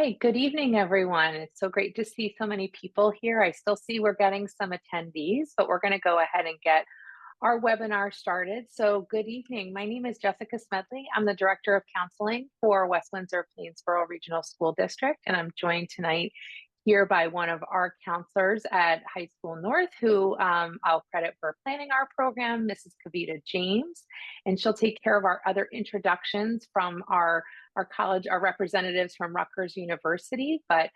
right. Good evening, everyone. It's so great to see so many people here. I still see we're getting some attendees, but we're going to go ahead and get our webinar started. So, good evening. My name is Jessica Smedley. I'm the Director of Counseling for West Windsor-Plainsboro Regional School District, and I'm joined tonight here by one of our counselors at High School North, who I'll credit for planning our program, Mrs. Kavita James, and she'll take care of our other introductions from our college, our representatives from Rutgers University. But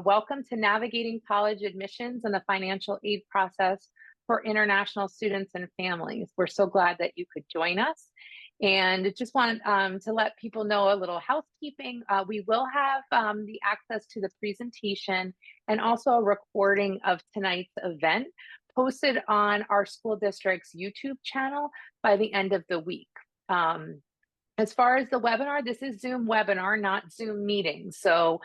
welcome to Navigating College Admissions and the Financial Aid Process for International Students and Families. We're so glad that you could join us. And just wanted to let people know a little housekeeping. We will have the access to the presentation and also a recording of tonight's event posted on our school district's YouTube channel by the end of the week. As far as the webinar, this is Zoom webinar, not Zoom meeting. So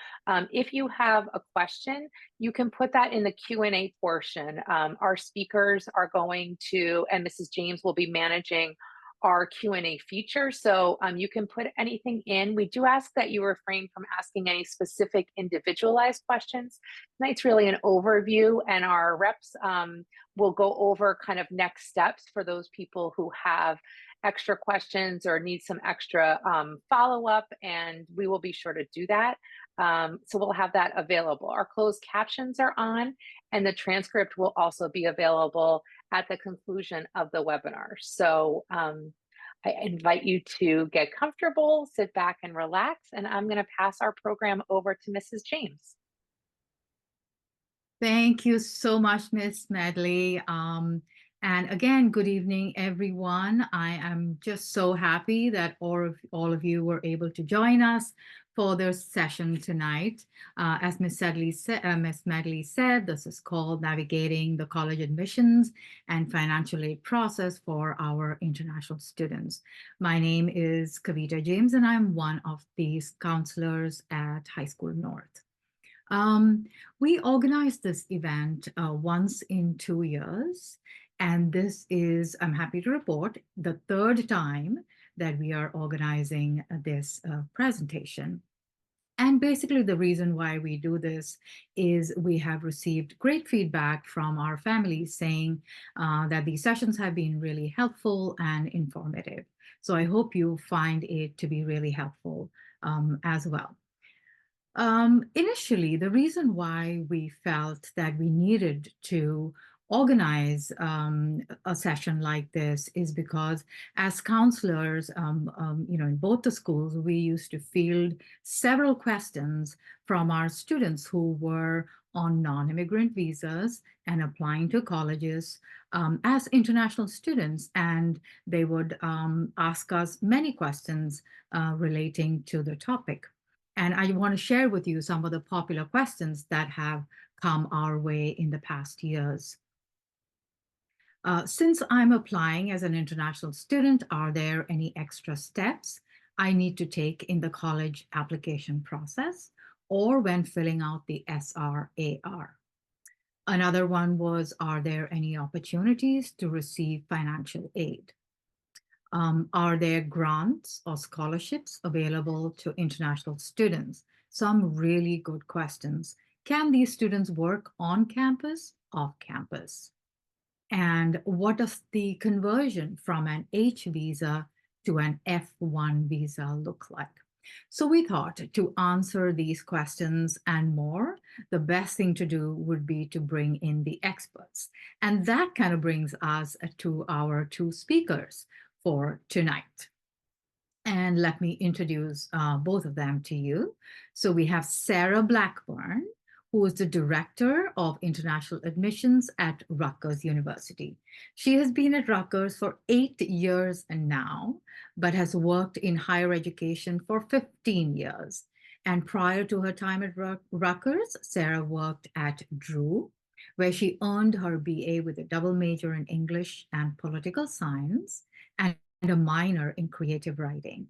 if you have a question, you can put that in the Q&A portion. Our speakers are going to, and Mrs. James will be managing our Q&A feature. So you can put anything in. We do ask that you refrain from asking any specific individualized questions. Tonight's really an overview, and our reps will go over kind of next steps for those people who have extra questions or need some extra follow-up, and we will be sure to do that. So we'll have that available. Our closed captions are on, and the transcript will also be available at the conclusion of the webinar. So I invite you to get comfortable, sit back and relax, and I'm going to pass our program over to Mrs. James. Thank you so much, Ms. Medley. And again, good evening, everyone. I am just so happy that all of you were able to join us for this session tonight. As Ms. Medley said, this is called Navigating the College Admissions and Financial Aid Process for Our International Students. My name is Kavita James, and I'm one of these counselors at High School North. We organize this event once in 2 years, and this is, I'm happy to report, the third time that we are organizing this presentation. And basically the reason why we do this is we have received great feedback from our families saying that these sessions have been really helpful and informative. So I hope you find it to be really helpful as well. Initially, the reason why we felt that we needed to organize a session like this is because as counselors, in both the schools, we used to field several questions from our students who were on non-immigrant visas and applying to colleges as international students. And they would ask us many questions relating to the topic. And I want to share with you some of the popular questions that have come our way in the past years. Since I'm applying as an international student, are there any extra steps I need to take in the college application process or when filling out the SRAR? Another one was, are there any opportunities to receive financial aid? Are there grants or scholarships available to international students? Some really good questions. Can these students work on campus, off campus? And what does the conversion from an H visa to an F1 visa look like? So we thought to answer these questions and more, the best thing to do would be to bring in the experts. And that kind of brings us to our two speakers for tonight. And let me introduce both of them to you. So we have Sarah Blackburn, who is the Director of International Admissions at Rutgers University. She has been at Rutgers for 8 years now, but has worked in higher education for 15 years. And prior to her time at Rutgers, Sarah worked at Drew, where she earned her BA with a double major in English and political science and a minor in creative writing.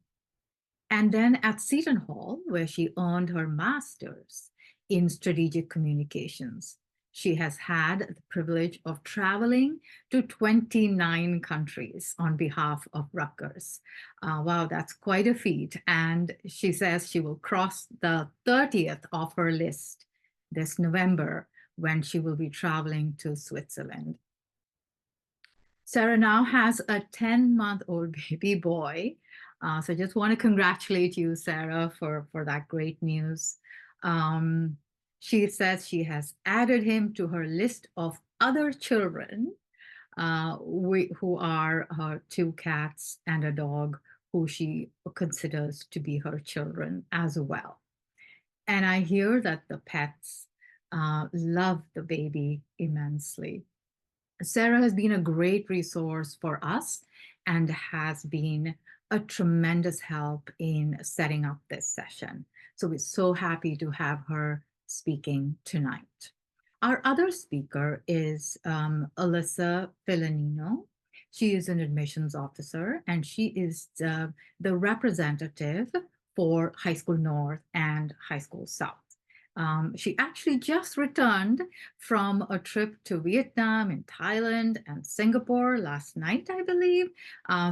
And then at Seton Hall, where she earned her master's in strategic communications. She has had the privilege of traveling to 29 countries on behalf of Rutgers. Wow, that's quite a feat. And she says she will cross the 30th of her list this November when she will be traveling to Switzerland. Sarah now has a 10-month-old baby boy. So just want to congratulate you, Sarah, for that great news. Um, she says she has added him to her list of other children who are her two cats and a dog who she considers to be her children as well. And I hear that the pets love the baby immensely. Sarah has been a great resource for us and has been a tremendous help in setting up this session. So we're so happy to have her speaking tonight. Our other speaker is Alyssa Filanino. She is an admissions officer and she is the representative for High School North and High School South. She actually just returned from a trip to Vietnam and Thailand and Singapore last night, I believe.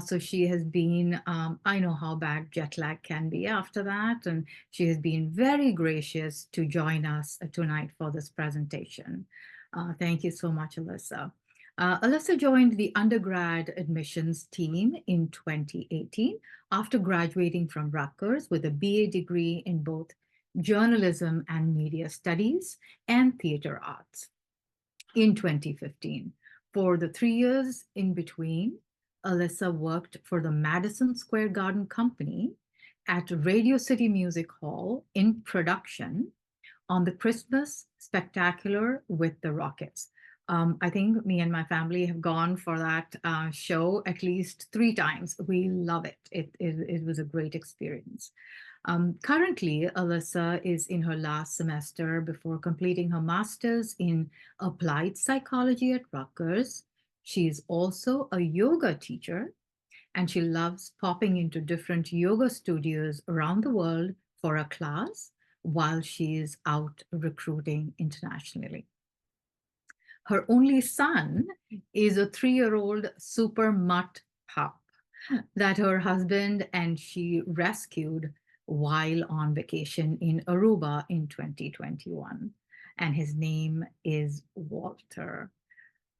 So she has been, I know how bad jet lag can be after that, and she has been very gracious to join us tonight for this presentation. Thank you so much, Alyssa. Alyssa joined the undergrad admissions team in 2018 after graduating from Rutgers with a BA degree in both journalism and media studies and theater arts in 2015. For the 3 years in between, Alyssa worked for the Madison Square Garden Company at Radio City Music Hall in production on the Christmas Spectacular with the Rockets. I think me and my family have gone for that show at least 3 times. We love it. It was a great experience. Currently, Alyssa is in her last semester before completing her master's in applied psychology at Rutgers. She is also a yoga teacher, and she loves popping into different yoga studios around the world for a class while she is out recruiting internationally. Her only son is a 3-year-old super mutt pup that her husband and she rescued while on vacation in Aruba in 2021. And his name is Walter.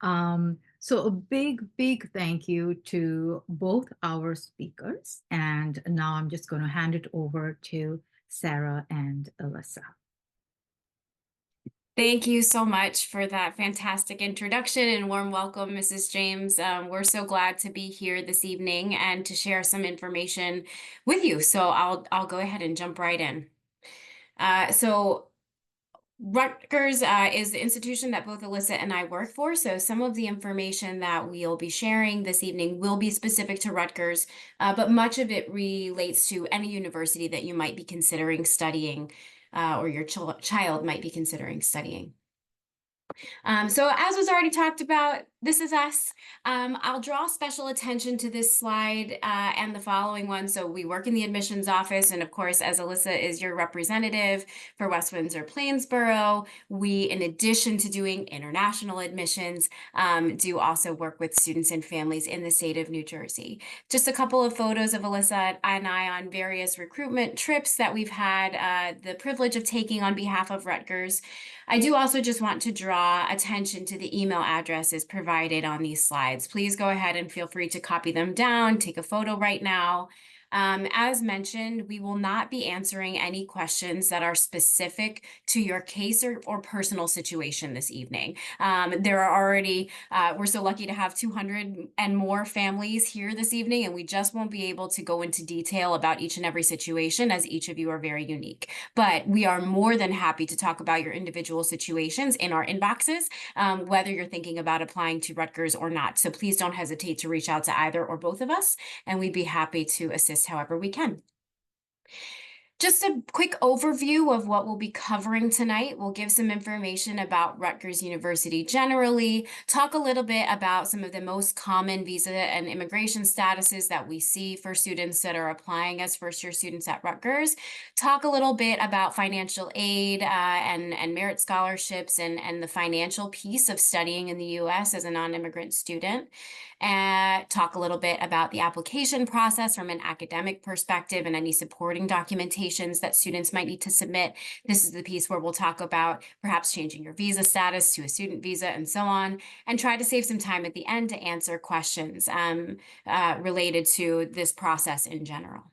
So a big thank you to both our speakers. And now I'm just going to hand it over to Sarah and Alyssa. Thank you so much for that fantastic introduction and warm welcome, Mrs. James. We're so glad to be here this evening and to share some information with you. So I'll go ahead and jump right in. So Rutgers is the institution that both Alyssa and I work for. So some of the information that we'll be sharing this evening will be specific to Rutgers, but much of it relates to any university that you might be considering studying or your child might be considering studying. So as was already talked about, this is us. I'll draw special attention to this slide and the following one. So we work in the admissions office. And of course, as Alyssa is your representative for West Windsor-Plainsboro, we, in addition to doing international admissions, do also work with students and families in the state of New Jersey. Just a couple of photos of Alyssa and I on various recruitment trips that we've had the privilege of taking on behalf of Rutgers. I do also just want to draw attention to the email addresses provided on these slides. Please go ahead and feel free to copy them down, take a photo right now. As mentioned, we will not be answering any questions that are specific to your case or personal situation this evening. There are already, we're so lucky to have 200 and more families here this evening, and we just won't be able to go into detail about each and every situation as each of you are very unique. But we are more than happy to talk about your individual situations in our inboxes, whether you're thinking about applying to Rutgers or not. So please don't hesitate to reach out to either or both of us, and we'd be happy to assist however we can. Just a quick overview of what we'll be covering tonight. We'll give some information about Rutgers University generally, talk a little bit about some of the most common visa and immigration statuses that we see for students that are applying as first-year students at Rutgers, talk a little bit about financial aid and merit scholarships and the financial piece of studying in the U.S. as a non-immigrant student, and talk a little bit about the application process from an academic perspective and any supporting documentations that students might need to submit. This is the piece where we'll talk about perhaps changing your visa status to a student visa and so on, and try to save some time at the end to answer questions related to this process in general.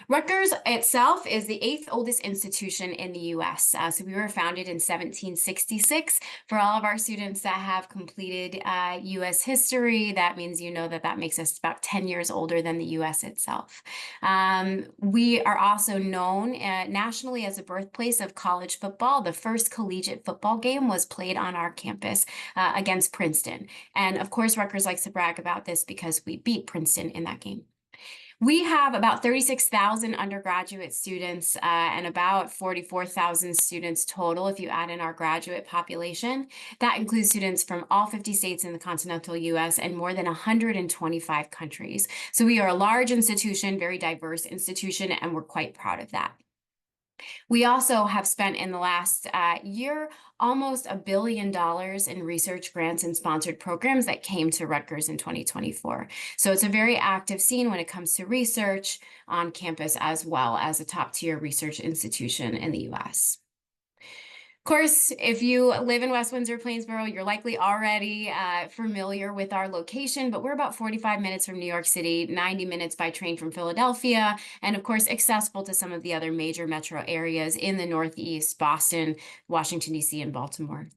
Rutgers itself is the 8th oldest institution in the U.S. So we were founded in 1766. For all of our students that have completed U.S. history, that means you know that makes us about 10 years older than the U.S. itself. We are also known nationally as a birthplace of college football. The first collegiate football game was played on our campus against Princeton. And of course, Rutgers likes to brag about this because we beat Princeton in that game. We have about 36,000 undergraduate students and about 44,000 students total if you add in our graduate population. That includes students from all 50 states in the continental US and more than 125 countries. So we are a large institution, very diverse institution, and we're quite proud of that. We also have spent in the last year almost $1 billion in research grants and sponsored programs that came to Rutgers in 2024. So it's a very active scene when it comes to research on campus as well as a top-tier research institution in the US. Of course, if you live in West Windsor-Plainsboro, you're likely already familiar with our location, but we're about 45 minutes from New York City, 90 minutes by train from Philadelphia, and of course, accessible to some of the other major metro areas in the Northeast, Boston, Washington, D.C., and Baltimore.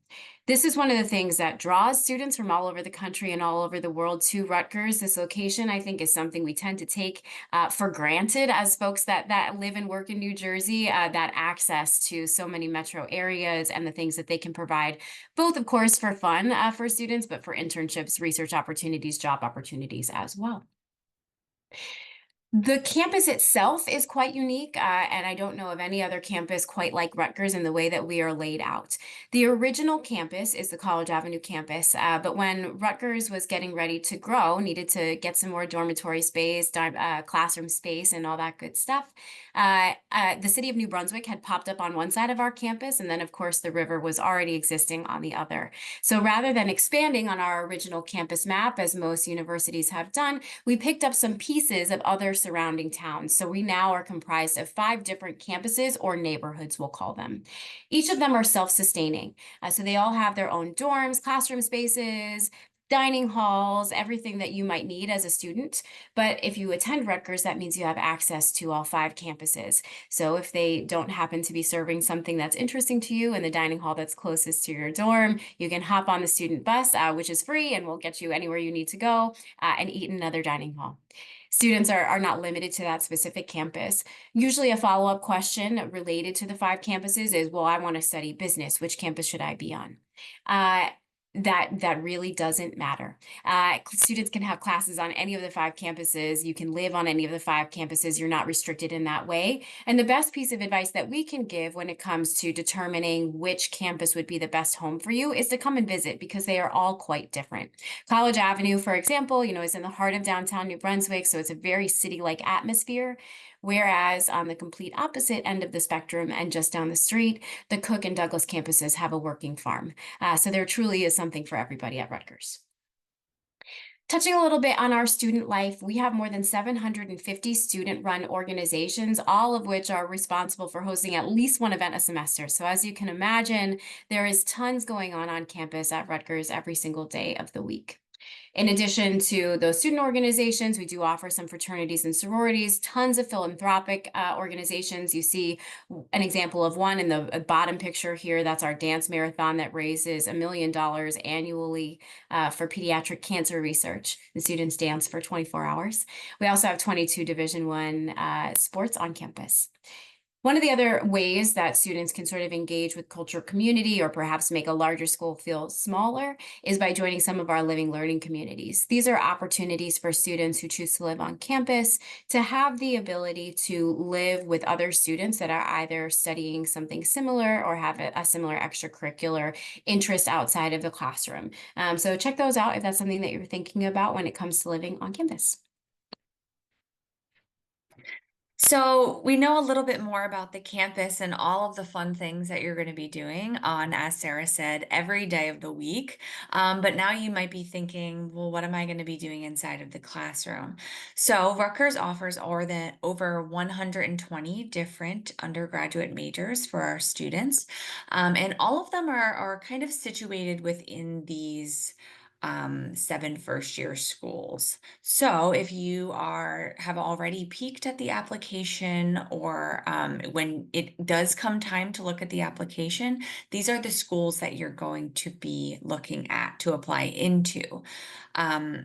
This is one of the things that draws students from all over the country and all over the world to Rutgers. This location, I think, is something we tend to take for granted as folks that live and work in New Jersey, that access to so many metro areas and the things that they can provide, both, of course, for fun for students, but for internships, research opportunities, job opportunities as well. The campus itself is quite unique, and I don't know of any other campus quite like Rutgers in the way that we are laid out. The original campus is the College Avenue campus, but when Rutgers was getting ready to grow, needed to get some more dormitory space, classroom space, and all that good stuff, the city of New Brunswick had popped up on one side of our campus, and then, of course, the river was already existing on the other. So rather than expanding on our original campus map, as most universities have done, we picked up some pieces of other surrounding towns. So we now are comprised of 5 different campuses or neighborhoods, we'll call them. Each of them are self-sustaining. So they all have their own dorms, classroom spaces, dining halls, everything that you might need as a student. But if you attend Rutgers, that means you have access to all 5 campuses. So if they don't happen to be serving something that's interesting to you in the dining hall that's closest to your dorm, you can hop on the student bus, which is free and will get you anywhere you need to go, and eat in another dining hall. Students are not limited to that specific campus. Usually a follow-up question related to the 5 campuses is, well, I want to study business. Which campus should I be on? That really doesn't matter. Students can have classes on any of the 5 campuses. You can live on any of the 5 campuses. You're not restricted in that way. And the best piece of advice that we can give when it comes to determining which campus would be the best home for you is to come and visit, because they are all quite different. College Avenue, for example, is in the heart of downtown New Brunswick, so it's a very city-like atmosphere. Whereas on the complete opposite end of the spectrum and just down the street, the Cook and Douglas campuses have a working farm. So there truly is something for everybody at Rutgers. Touching a little bit on our student life, we have more than 750 student-run organizations, all of which are responsible for hosting at least one event a semester. So as you can imagine, there is tons going on campus at Rutgers every single day of the week. In addition to those student organizations, we do offer some fraternities and sororities, tons of philanthropic organizations. You see an example of one in the bottom picture here. That's our dance marathon that raises $1 million annually for pediatric cancer research. The students dance for 24 hours. We also have 22 Division I sports on campus. One of the other ways that students can sort of engage with culture community or perhaps make a larger school feel smaller is by joining some of our living learning communities. These are opportunities for students who choose to live on campus to have the ability to live with other students that are either studying something similar or have a similar extracurricular interest outside of the classroom. So check those out if that's something that you're thinking about when it comes to living on campus. So we know a little bit more about the campus and all of the fun things that you're going to be doing on, as Sarah said, every day of the week. But now you might be thinking, well, what am I going to be doing inside of the classroom? So Rutgers offers over 120 different undergraduate majors for our students. And all of them are kind of situated within these 7 first-year schools. So if you have already peeked at the application, or when it does come time to look at the application, these are the schools that you're going to be looking at to apply into.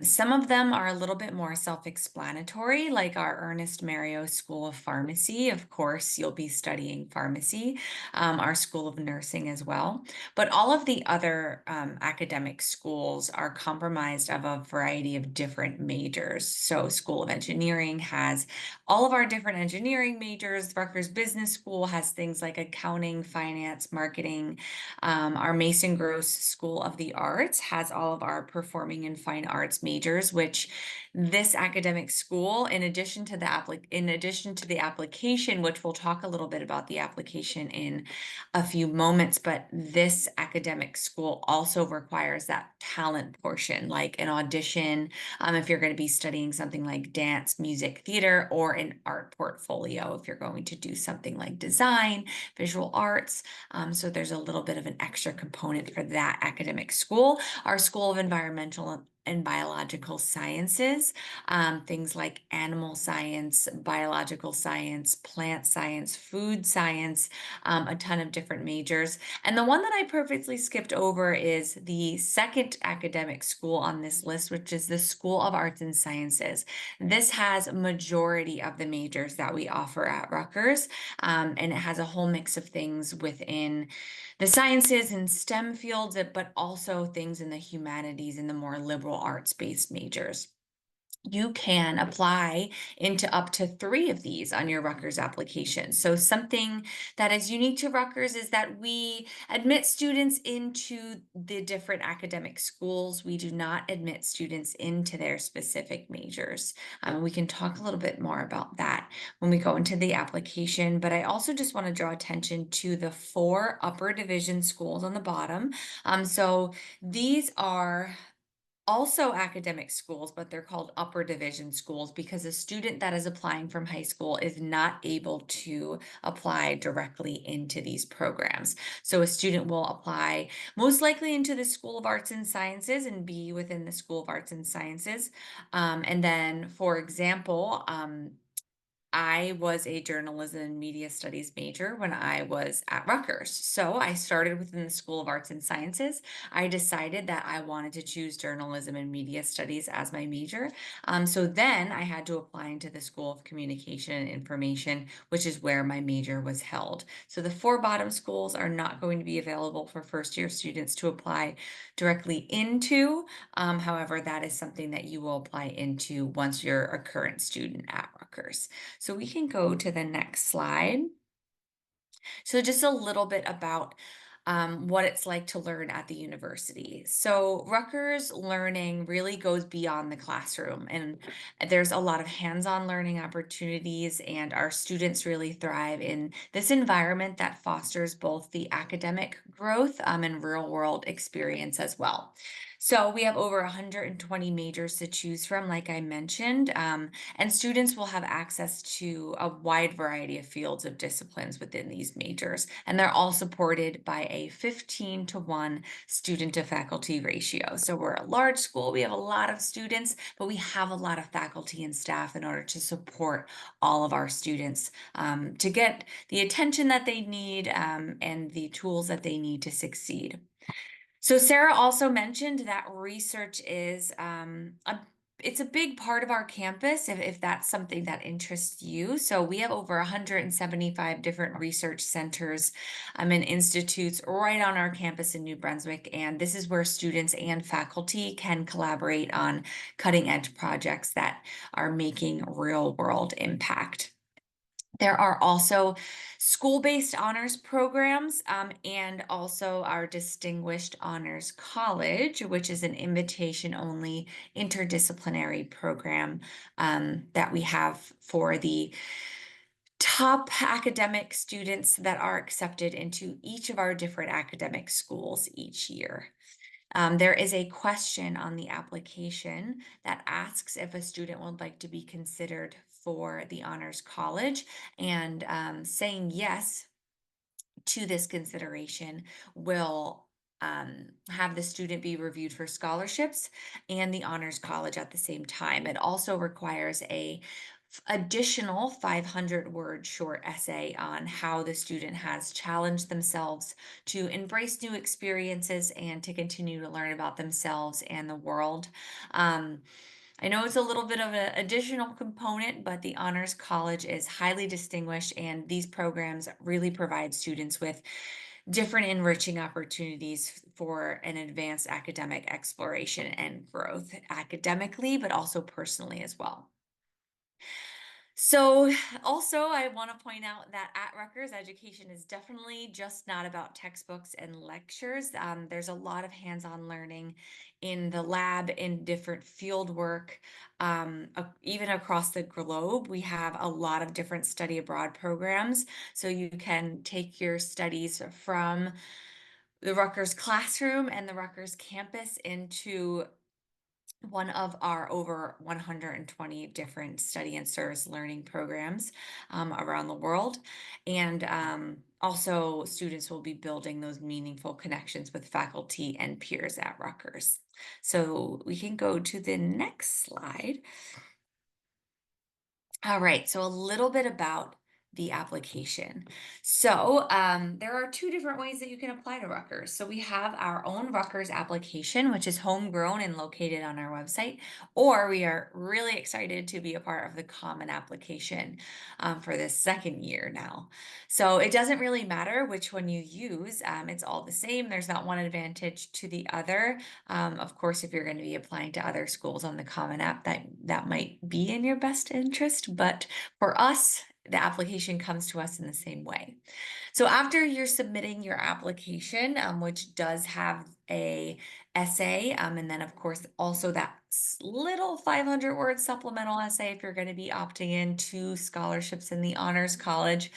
Some of them are a little bit more self-explanatory, like our Ernest Mario School of Pharmacy. Of course, you'll be studying pharmacy, our School of Nursing as well. But all of the other academic schools are comprised of a variety of different majors. So School of Engineering has all of our different engineering majors. Rutgers Business School has things like accounting, finance, marketing. Our Mason Gross School of the Arts has all of our performing and fine arts majors, which this academic school, in addition to the application, which we'll talk a little bit about the application in a few moments, but this academic school also requires that talent portion, like an audition, if you're going to be studying something like dance, music, theater, or an art portfolio, if you're going to do something like design, visual arts. So there's a little bit of an extra component for that academic school. Our School of Environmental and Biological Sciences, things like animal science, biological science, plant science, food science, a ton of different majors. And the one that I purposely skipped over is the second academic school on this list, which is the School of Arts and Sciences. This has a majority of the majors that we offer at Rutgers, and it has a whole mix of things within the sciences and STEM fields, but also things in the humanities and the more liberal arts-based majors. You can apply into up to 3 of these on your Rutgers application. So something that is unique to Rutgers is that we admit students into the different academic schools. We do not admit students into their specific majors. We can talk a little bit more about that when we go into the application, but I also just want to draw attention to the 4 upper division schools on the bottom. So these are also academic schools, but they're called upper division schools because a student that is applying from high school is not able to apply directly into these programs. So a student will apply most likely into the School of Arts and Sciences and be within the School of Arts and Sciences. And then, for example, I was a journalism and media studies major when I was at Rutgers. So I started within the School of Arts and Sciences. I decided that I wanted to choose journalism and media studies as my major. So then I had to apply into the School of Communication and Information, which is where my major was held. So the 4 bottom schools are not going to be available for first year students to apply directly into. However, that is something that you will apply into once you're a current student at Rutgers. So we can go to the next slide. So just a little bit about what it's like to learn at the university. So Rutgers learning really goes beyond the classroom, and there's a lot of hands-on learning opportunities, and our students really thrive in this environment that fosters both the academic growth and real-world experience as well. So we have over 120 majors to choose from, like I mentioned, and students will have access to a wide variety of fields of disciplines within these majors. And they're all supported by a 15-to-1 student to faculty ratio. So we're a large school, we have a lot of students, but we have a lot of faculty and staff in order to support all of our students to get the attention that they need and the tools that they need to succeed. So Sarah also mentioned that research is a it's a big part of our campus if that's something that interests you. So we have over 175 different research centers and institutes right on our campus in New Brunswick. And this is where students and faculty can collaborate on cutting edge projects that are making real world impact. There are also school-based honors programs and also our Distinguished Honors College, which is an invitation-only interdisciplinary program that we have for the top academic students that are accepted into each of our different academic schools each year. There is a question on the application that asks if a student would like to be considered for the Honors College, and saying yes to this consideration will have the student be reviewed for scholarships and the Honors College at the same time. It also requires a additional 500-word short essay on how the student has challenged themselves to embrace new experiences and to continue to learn about themselves and the world. I know it's a little bit of an additional component, but the Honors College is highly distinguished, and these programs really provide students with different enriching opportunities for an advanced academic exploration and growth academically, but also personally as well. So also I want to point out that at Rutgers, education is definitely just not about textbooks and lectures. There's a lot of hands-on learning in the lab, in different field work, even across the globe. We have a lot of different study abroad programs. So you can take your studies from the Rutgers classroom and the Rutgers campus into one of our over 120 different study and service learning programs around the world. And also students will be building those meaningful connections with faculty and peers at Rutgers. So we can go to the next slide. All right, so a little bit about the application. So there are two different ways that you can apply to Rutgers. So we have our own Rutgers application, which is homegrown and located on our website, or we are really excited to be a part of the common application for this second year now. So it doesn't really matter which one you use. It's all the same. There's not one advantage to the other. Of course, if you're going to be applying to other schools on the Common App, that might be in your best interest. But for us, the application comes to us in the same way. So after you're submitting your application, which does have a essay, and then of course also that little 500-word supplemental essay if you're going to be opting in to scholarships in the Honors College,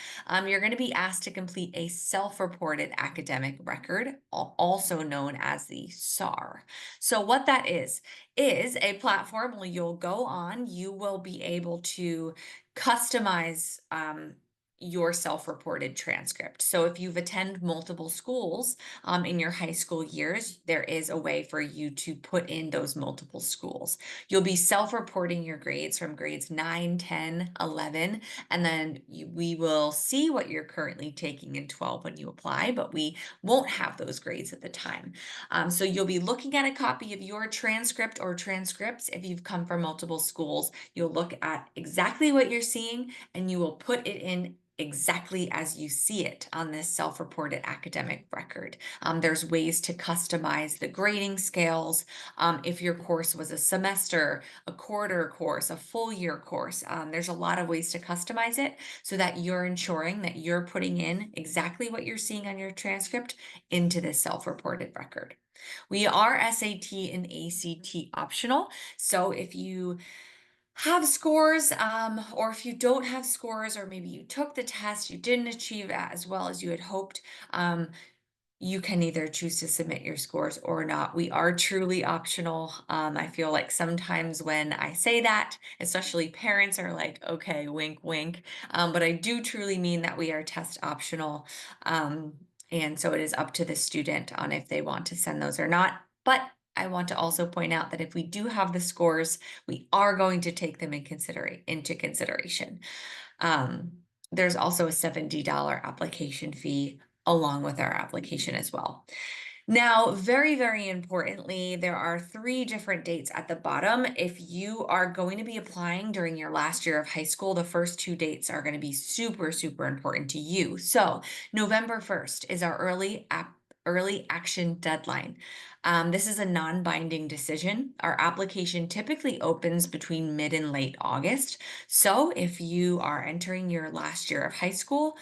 you're going to be asked to complete a self-reported academic record, also known as the SAR. So what that is a platform where you'll go on, you will be able to customize your self-reported transcript. So if you've attended multiple schools in your high school years, there is a way for you to put in those multiple schools. You'll be self-reporting your grades from grades 9, 10, 11, and then we will see what you're currently taking in 12 when you apply, but we won't have those grades at the time. So you'll be looking at a copy of your transcript or transcripts. If you've come from multiple schools, you'll look at exactly what you're seeing and you will put it in exactly as you see it on this self-reported academic record. There's ways to customize the grading scales. If your course was a semester, a quarter course, a full year course, there's a lot of ways to customize it so that you're ensuring that you're putting in exactly what you're seeing on your transcript into this self-reported record. We are SAT and ACT optional. So if you have scores, or if you don't have scores, or maybe you took the test, you didn't achieve as well as you had hoped, you can either choose to submit your scores or not. We are truly optional. I feel like sometimes when I say that, especially parents are like, okay, wink, wink. But I do truly mean that we are test optional. And so it is up to the student on if they want to send those or not. But I want to also point out that if we do have the scores, we are going to take them into consideration. There's also a $70 application fee along with our application as well. Now, very, very importantly, there are 3 different dates at the bottom. If you are going to be applying during your last year of high school, the first 2 dates are going to be super, super important to you. So, November 1st is our early action deadline. This is a non-binding decision. Our application typically opens between mid and late August. So, if you are entering your last year of high school,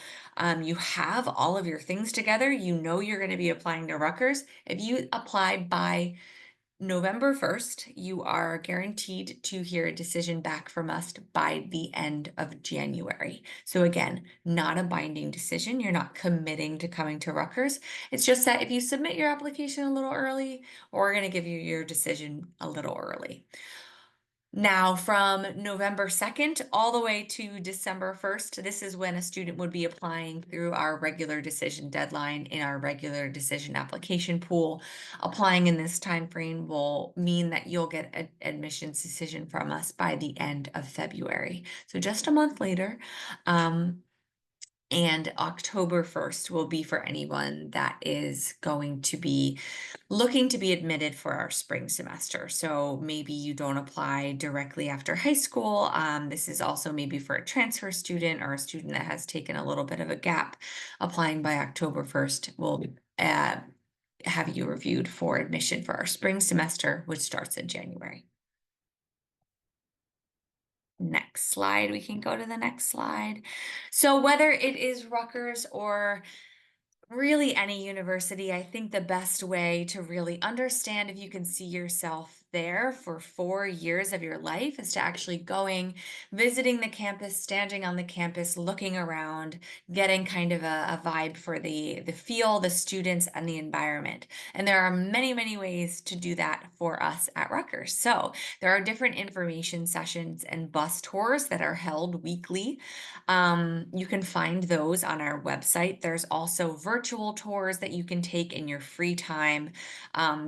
you have all of your things together, you know you're going to be applying to Rutgers. If you apply by November 1st, you are guaranteed to hear a decision back from us by the end of January. So again, not a binding decision. You're not committing to coming to Rutgers. It's just that if you submit your application a little early, we're going to give you your decision a little early. Now, from November 2nd all the way to December 1st, this is when a student would be applying through our regular decision deadline in our regular decision application pool. Applying in this time frame will mean that you'll get an admissions decision from us by the end of February. So just a month later. And October 1st will be for anyone that is going to be looking to be admitted for our spring semester. So maybe you don't apply directly after high school. This is also maybe for a transfer student or a student that has taken a little bit of a gap. Applying by October 1st will have you reviewed for admission for our spring semester, which starts in January. Next slide, we can go to the next slide. So whether it is Rutgers or really any university, I think the best way to really understand if you can see yourself there for 4 years of your life is to actually going, visiting the campus, standing on the campus, looking around, getting kind of a vibe for the feel, the students, and the environment. And there are many, many ways to do that for us at Rutgers. So there are different information sessions and bus tours that are held weekly. You can find those on our website. There's also virtual tours that you can take in your free time.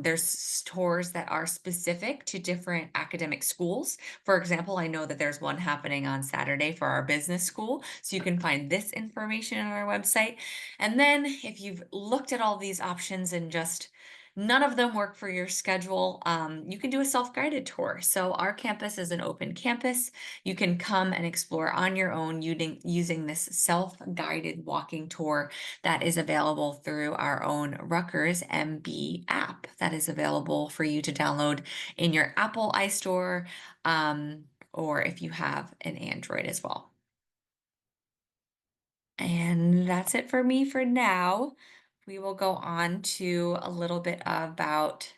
There's tours that are specific to different academic schools. For example, I know that there's one happening on Saturday for our business school. So you can find this information on our website. And then if you've looked at all these options and just none of them work for your schedule, you can do a self-guided tour. So our campus is an open campus. You can come and explore on your own using this self-guided walking tour that is available through our own Rutgers MB app that is available for you to download in your Apple iStore, or if you have an Android as well. And that's it for me for now. We will go on to a little bit about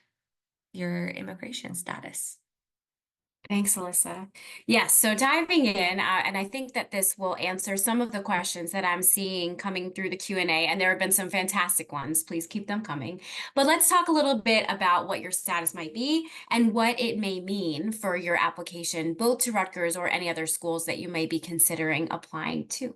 your immigration status. Thanks, Alyssa. Yes, so diving in, and I think that this will answer some of the questions that I'm seeing coming through the Q&A, and there have been some fantastic ones. Please keep them coming. But let's talk a little bit about what your status might be and what it may mean for your application, both to Rutgers or any other schools that you may be considering applying to.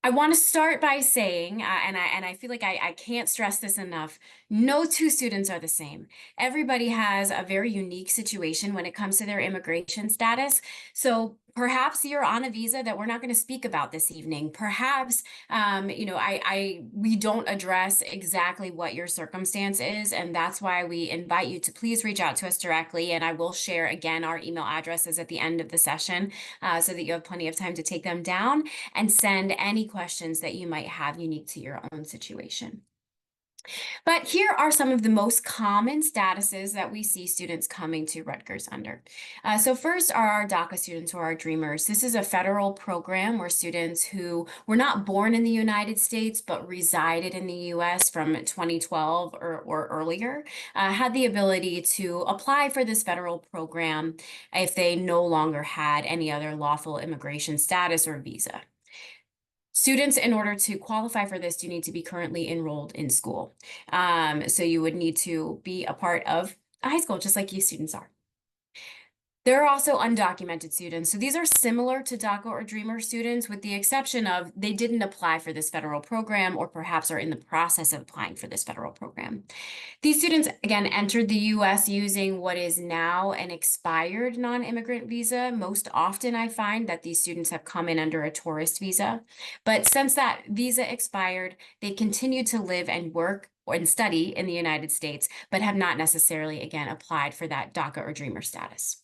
I want to start by saying, and I feel like I can't stress this enough, no two students are the same. Everybody has a very unique situation when it comes to their immigration status. So perhaps you're on a visa that we're not going to speak about this evening. Perhaps, we don't address exactly what your circumstance is, and that's why we invite you to please reach out to us directly. And I will share again our email addresses at the end of the session, so that you have plenty of time to take them down and send any questions that you might have unique to your own situation. But here are some of the most common statuses that we see students coming to Rutgers under. So first are our DACA students, or our Dreamers. This is a federal program where students who were not born in the United States but resided in the US from 2012 or earlier had the ability to apply for this federal program if they no longer had any other lawful immigration status or visa. Students, in order to qualify for this, you need to be currently enrolled in school. So you would need to be a part of a high school, just like you students are. There are also undocumented students. So these are similar to DACA or Dreamer students, with the exception of they didn't apply for this federal program, or perhaps are in the process of applying for this federal program. These students, again, entered the US using what is now an expired non-immigrant visa. Most often I find that these students have come in under a tourist visa. But since that visa expired, they continue to live and work or and study in the United States, but have not necessarily, again, applied for that DACA or Dreamer status.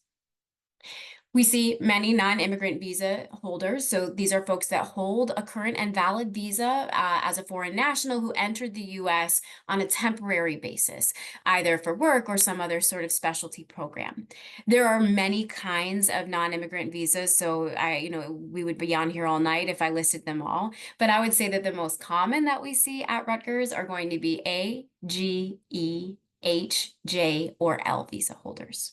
We see many non-immigrant visa holders. So these are folks that hold a current and valid visa as a foreign national who entered the US on a temporary basis, either for work or some other sort of specialty program. There are many kinds of non-immigrant visas. So we would be on here all night if I listed them all. But I would say that the most common that we see at Rutgers are going to be A, G, E, H, J, or L visa holders.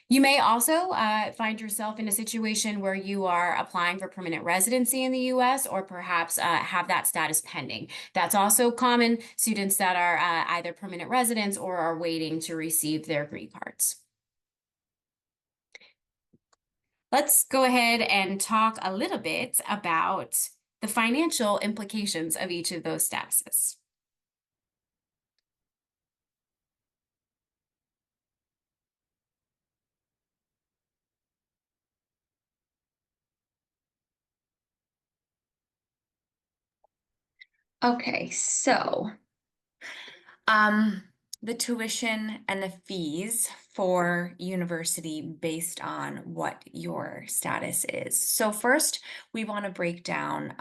You may also find yourself in a situation where you are applying for permanent residency in the US or perhaps have that status pending. That's also common, students that are either permanent residents or are waiting to receive their green cards. Let's go ahead and talk a little bit about the financial implications of each of those statuses. Okay, so um, the tuition and the fees for university based on what your status is. So first, we want to break down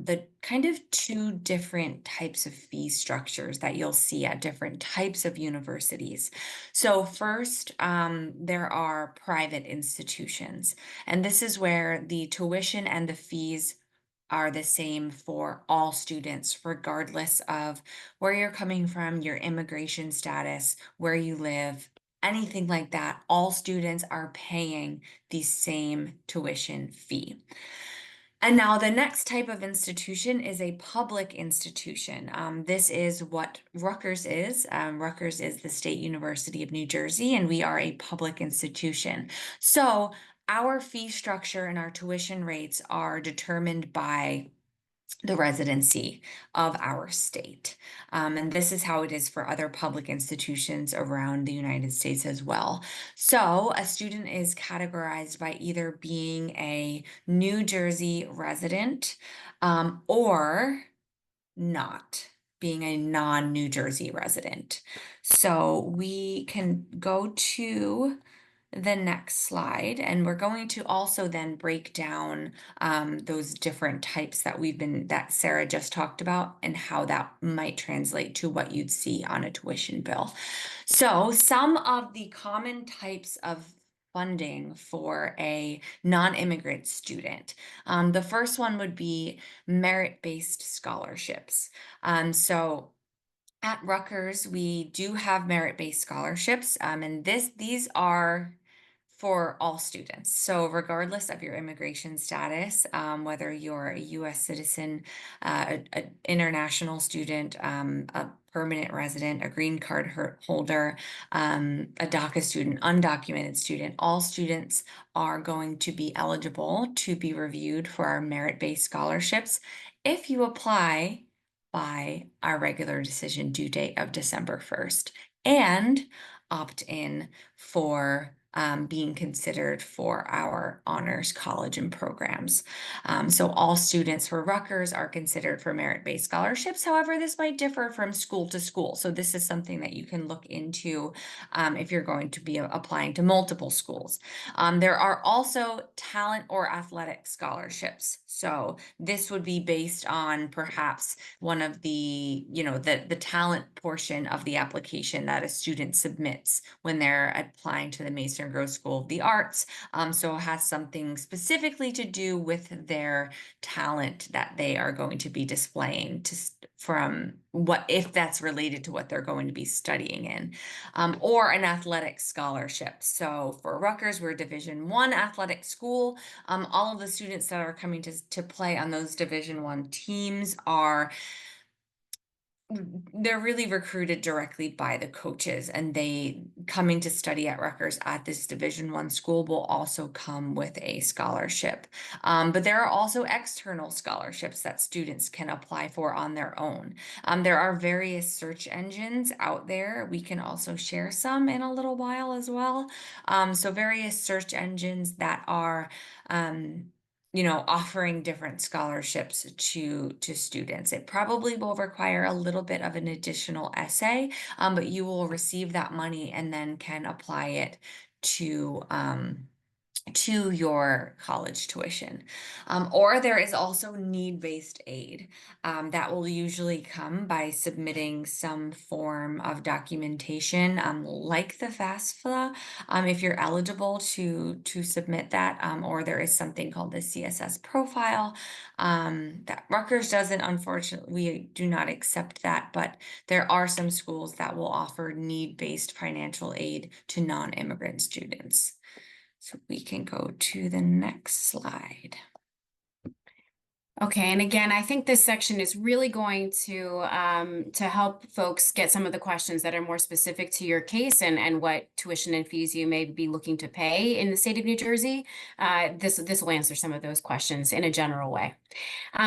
the kind of two different types of fee structures that you'll see at different types of universities. So first, there are private institutions, and this is where the tuition and the fees are the same for all students, regardless of where you're coming from, your immigration status, where you live, anything like that. All students are paying the same tuition fee. And now the next type of institution is a public institution. This is what Rutgers is. Rutgers is the State University of New Jersey, and we are a public institution. So our fee structure and our tuition rates are determined by the residency of our state. And this is how it is for other public institutions around the United States as well. So a student is categorized by either being a New Jersey resident or not being a non-New Jersey resident. So we can go to the next slide, and we're going to also then break down those different types that Sarah just talked about and how that might translate to what you'd see on a tuition bill. So some of the common types of funding for a non-immigrant student. The first one would be merit-based scholarships. So at Rutgers, we do have merit-based scholarships, and these are for all students. So regardless of your immigration status, whether you're a US citizen, an international student, a permanent resident, a green card holder, a DACA student, undocumented student, all students are going to be eligible to be reviewed for our merit-based scholarships if you apply by our regular decision due date of December 1st and opt in for being considered for our honors college and programs. So all students for Rutgers are considered for merit-based scholarships. However, this might differ from school to school. So this is something that you can look into if you're going to be applying to multiple schools. There are also talent or athletic scholarships. So this would be based on perhaps one of the, the talent portion of the application that a student submits when they're applying to the Mason Grove School of the Arts. So it has something specifically to do with their talent that they are going to be displaying from what, if that's related to what they're going to be studying in, or an athletic scholarship. So for Rutgers, we're a Division I athletic school. All of the students that are coming to play on those Division I teams they're really recruited directly by the coaches, and they coming to study at Rutgers at this Division I school will also come with a scholarship. But there are also external scholarships that students can apply for on their own. There are various search engines out there. We can also share some in a little while as well. So various search engines that are offering different scholarships to students. It probably will require a little bit of an additional essay, but you will receive that money and then can apply it to your college tuition. Or there is also need-based aid that will usually come by submitting some form of documentation, like the FAFSA, if you're eligible to submit that, or there is something called the CSS profile that Rutgers doesn't. Unfortunately, we do not accept that, but there are some schools that will offer need-based financial aid to non-immigrant students. So we can go to the next slide. Okay, and again, I think this section is really going to help folks get some of the questions that are more specific to your case and what tuition and fees you may be looking to pay in the state of New Jersey. This will answer some of those questions in a general way.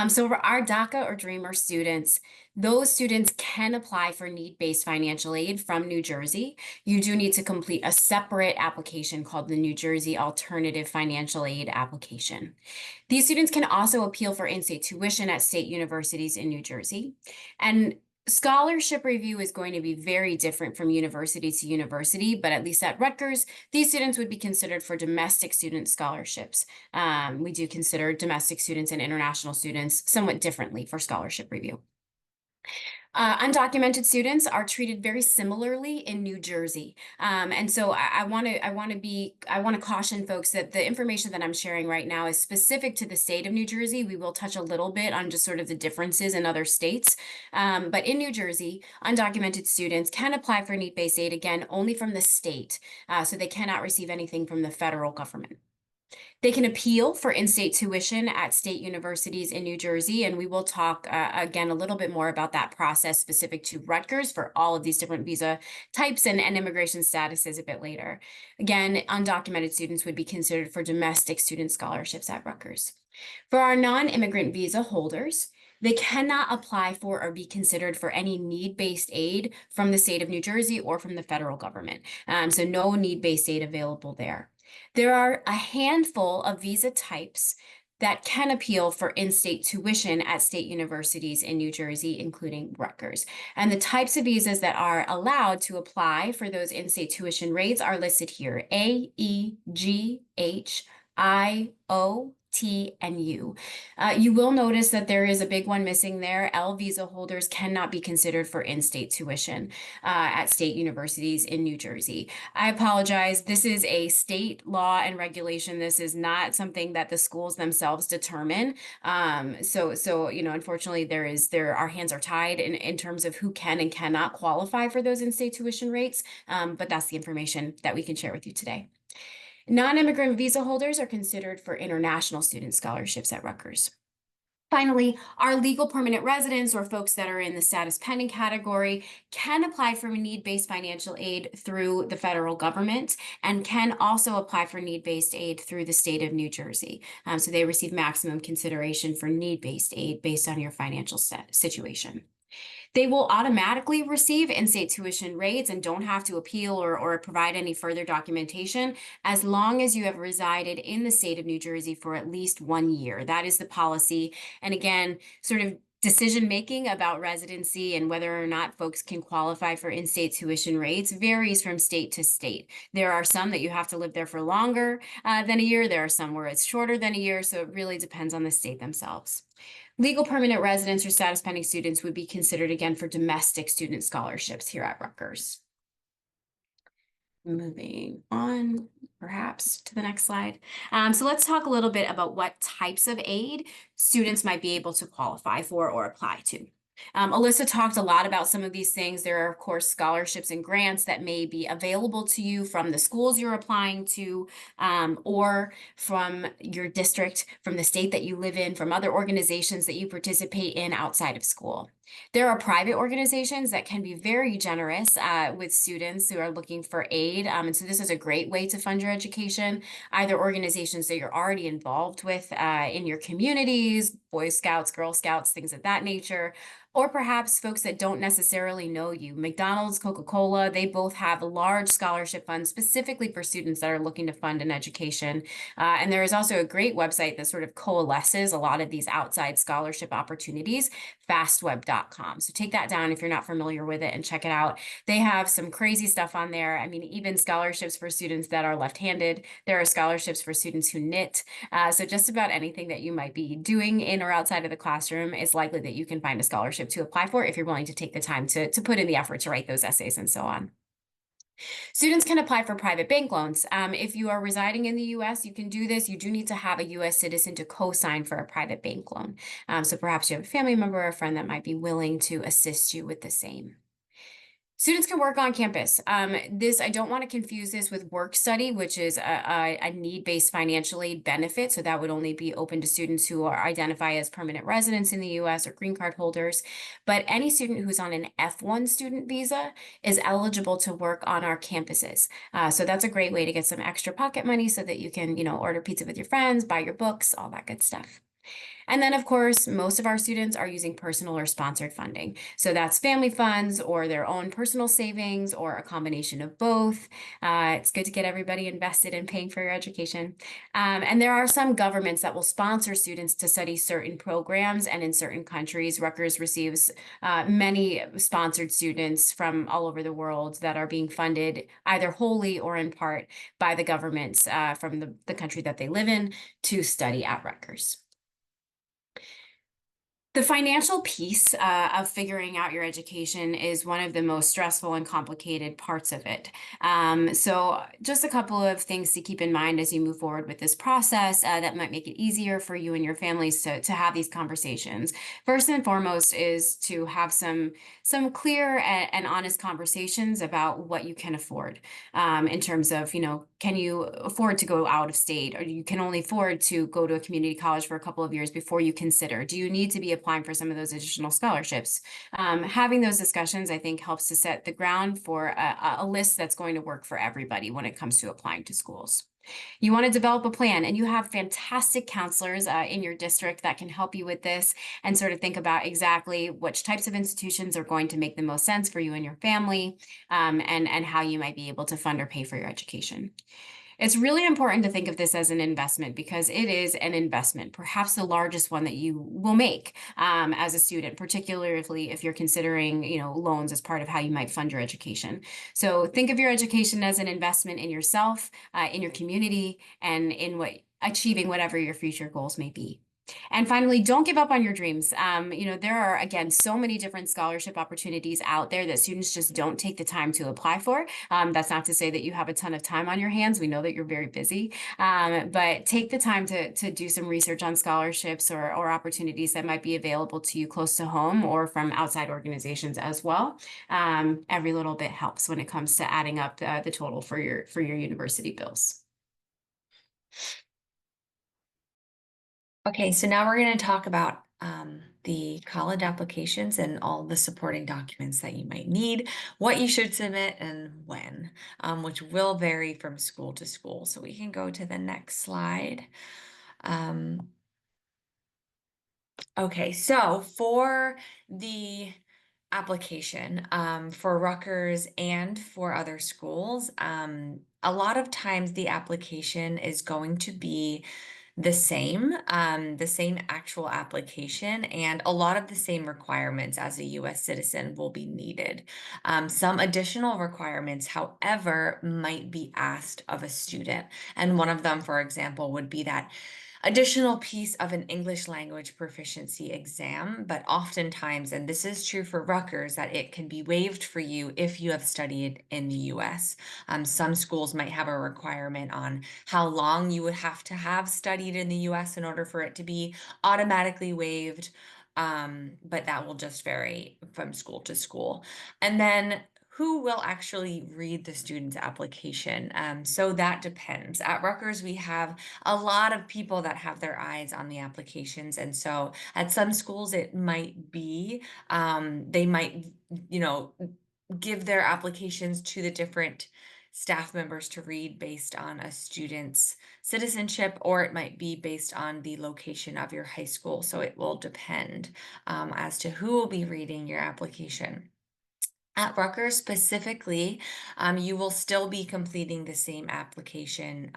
So for our DACA or Dreamer students, those students can apply for need-based financial aid from New Jersey. You do need to complete a separate application called the New Jersey Alternative Financial Aid application. These students can also appeal for in-state tuition at state universities in New Jersey. And scholarship review is going to be very different from university to university, but at least at Rutgers, these students would be considered for domestic student scholarships. We do consider domestic students and international students somewhat differently for scholarship review. Undocumented students are treated very similarly in New Jersey. And so I want to caution folks that the information that I'm sharing right now is specific to the state of New Jersey. We will touch a little bit on just sort of the differences in other states. But in New Jersey, undocumented students can apply for need-based aid, again, only from the state. So they cannot receive anything from the federal government. They can appeal for in-state tuition at state universities in New Jersey, and we will talk again a little bit more about that process specific to Rutgers for all of these different visa types and immigration statuses a bit later. Again, undocumented students would be considered for domestic student scholarships at Rutgers. For our non-immigrant visa holders, they cannot apply for or be considered for any need-based aid from the state of New Jersey or from the federal government. So no need-based aid available there. There are a handful of visa types that can appeal for in-state tuition at state universities in New Jersey, including Rutgers. And the types of visas that are allowed to apply for those in-state tuition rates are listed here: A, E, G, H, I, O, T, and U. You will notice that there is a big one missing there. L visa holders cannot be considered for in-state tuition at state universities in New Jersey. I apologize. This is a state law and regulation. This is not something that the schools themselves determine. So unfortunately, our hands are tied in terms of who can and cannot qualify for those in-state tuition rates. But that's the information that we can share with you today. Non-immigrant visa holders are considered for international student scholarships at Rutgers. Finally, our legal permanent residents, or folks that are in the status pending category, can apply for need-based financial aid through the federal government and can also apply for need-based aid through the state of New Jersey. So they receive maximum consideration for need-based aid based on your financial situation. They will automatically receive in-state tuition rates and don't have to appeal or provide any further documentation as long as you have resided in the state of New Jersey for at least 1 year. That is the policy. And again, sort of decision-making about residency and whether or not folks can qualify for in-state tuition rates varies from state to state. There are some that you have to live there for longer than a year. There are some where it's shorter than a year. So it really depends on the state themselves. Legal permanent residents or status pending students would be considered again for domestic student scholarships here at Rutgers. Moving on, perhaps to the next slide. So let's talk a little bit about what types of aid students might be able to qualify for or apply to. Alyssa talked a lot about some of these things. There are, of course, scholarships and grants that may be available to you from the schools you're applying to, or from your district, from the state that you live in, from other organizations that you participate in outside of school. There are private organizations that can be very generous with students who are looking for aid. And so this is a great way to fund your education, either organizations that you're already involved with in your communities, Boy Scouts, Girl Scouts, things of that nature, or perhaps folks that don't necessarily know you. McDonald's, Coca-Cola, they both have large scholarship funds specifically for students that are looking to fund an education. And there is also a great website that sort of coalesces a lot of these outside scholarship opportunities, fastweb.com. So take that down if you're not familiar with it and check it out. They have some crazy stuff on there. I mean, even scholarships for students that are left-handed. There are scholarships for students who knit. So just about anything that you might be doing in or outside of the classroom, it's likely that you can find a scholarship to apply for if you're willing to take the time to put in the effort to write those essays and so on. Students can apply for private bank loans. If you are residing in the US, you can do this. You do need to have a US citizen to co-sign for a private bank loan. So perhaps you have a family member or a friend that might be willing to assist you with the same. Students can work on campus. I don't want to confuse this with work study, which is a need-based financial aid benefit. So that would only be open to students who are identify as permanent residents in the US or green card holders. But any student who's on an F1 student visa is eligible to work on our campuses. So that's a great way to get some extra pocket money so that you can, order pizza with your friends, buy your books, all that good stuff. And then, of course, most of our students are using personal or sponsored funding. So that's family funds or their own personal savings or a combination of both. It's good to get everybody invested in paying for your education. And there are some governments that will sponsor students to study certain programs. And in certain countries, Rutgers receives many sponsored students from all over the world that are being funded either wholly or in part by the governments from the country that they live in to study at Rutgers. The financial piece of figuring out your education is one of the most stressful and complicated parts of it. So just a couple of things to keep in mind as you move forward with this process that might make it easier for you and your families to have these conversations. First and foremost is to have some clear and honest conversations about what you can afford in terms of, can you afford to go out of state, or you can only afford to go to a community college for a couple of years before you consider, do you need to be applying for some of those additional scholarships? Having those discussions, I think, helps to set the ground for a list that's going to work for everybody when it comes to applying to schools. You want to develop a plan, and you have fantastic counselors in your district that can help you with this and sort of think about exactly which types of institutions are going to make the most sense for you and your family, and how you might be able to fund or pay for your education. It's really important to think of this as an investment because it is an investment, perhaps the largest one that you will make as a student, particularly if you're considering, loans as part of how you might fund your education. So think of your education as an investment in yourself, in your community, and in achieving whatever your future goals may be. And finally, don't give up on your dreams. There are, again, so many different scholarship opportunities out there that students just don't take the time to apply for. That's not to say that you have a ton of time on your hands. We know that you're very busy, but take the time to do some research on scholarships or opportunities that might be available to you close to home or from outside organizations as well. Every little bit helps when it comes to adding up the total for your university bills. Okay, so now we're going to talk about the college applications and all the supporting documents that you might need, what you should submit, and when, which will vary from school to school. So we can go to the next slide. Okay, so for the application for Rutgers and for other schools, a lot of times the application is going to be the same actual application, and a lot of the same requirements as a US citizen will be needed. Some additional requirements, however, might be asked of a student. And one of them, for example, would be that additional piece of an English language proficiency exam, but oftentimes, and this is true for Rutgers, that it can be waived for you if you have studied in the US. Some schools might have a requirement on how long you would have to have studied in the US in order for it to be automatically waived, but that will just vary from school to school. And then who will actually read the student's application? So that depends. At Rutgers, we have a lot of people that have their eyes on the applications. And so at some schools, it might be, they might, you know, give their applications to the different staff members to read based on a student's citizenship, or it might be based on the location of your high school. So it will depend as to who will be reading your application. At Rutgers specifically, you will still be completing the same application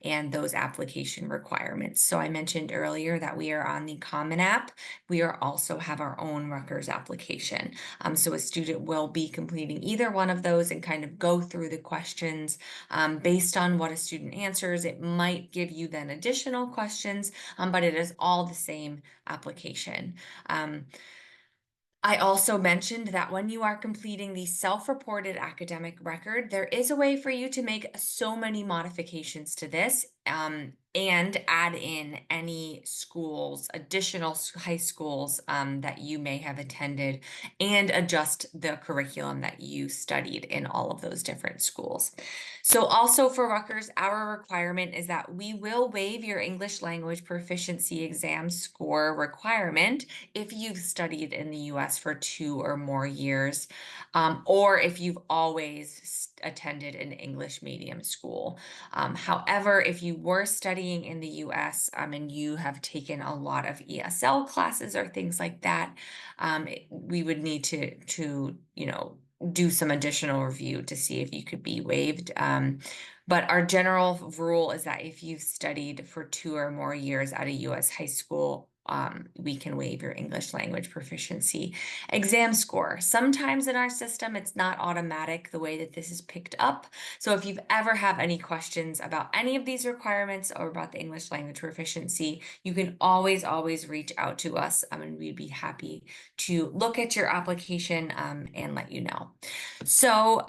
and those application requirements. So I mentioned earlier that we are on the Common App. We are also have our own Rutgers application. So a student will be completing either one of those and kind of go through the questions based on what a student answers. It might give you then additional questions, but it is all the same application. I also mentioned that when you are completing the self-reported academic record, there is a way for you to make so many modifications to this and add in any schools, additional high schools that you may have attended, and adjust the curriculum that you studied in all of those different schools. So also for Rutgers, our requirement is that we will waive your English language proficiency exam score requirement if you've studied in the US for 2 or more years, or if you've always attended an English medium school. However, if you were studying in the US and you have taken a lot of ESL classes or things like that, we would need to do some additional review to see if you could be waived. But our general rule is that if you've studied for 2 or more years at a US high school, we can waive your English language proficiency exam score. Sometimes in our system, it's not automatic the way that this is picked up. So if you've ever have any questions about any of these requirements or about the English language proficiency, you can always reach out to us and we'd be happy to look at your application and let you know. So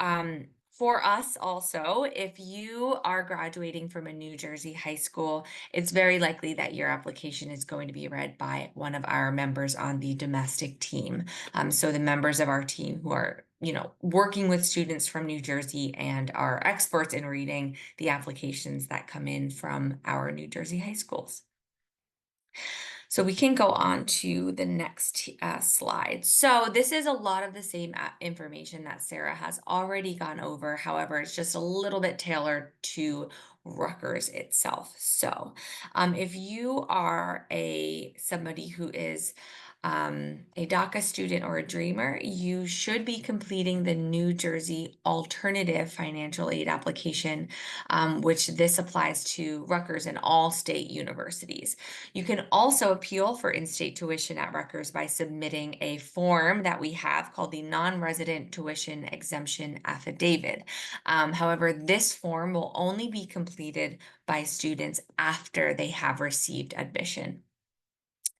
for us also, if you are graduating from a New Jersey high school, it's very likely that your application is going to be read by one of our members on the domestic team. So the members of our team who are working with students from New Jersey and are experts in reading the applications that come in from our New Jersey high schools. So we can go on to the next slide. So this is a lot of the same information that Sarah has already gone over. However, it's just a little bit tailored to Rutgers itself. So if you are somebody who is a DACA student or a dreamer, you should be completing the New Jersey Alternative Financial Aid application, which this applies to Rutgers and all state universities. You can also appeal for in-state tuition at Rutgers by submitting a form that we have called the Non-Resident Tuition Exemption Affidavit. However, this form will only be completed by students after they have received admission.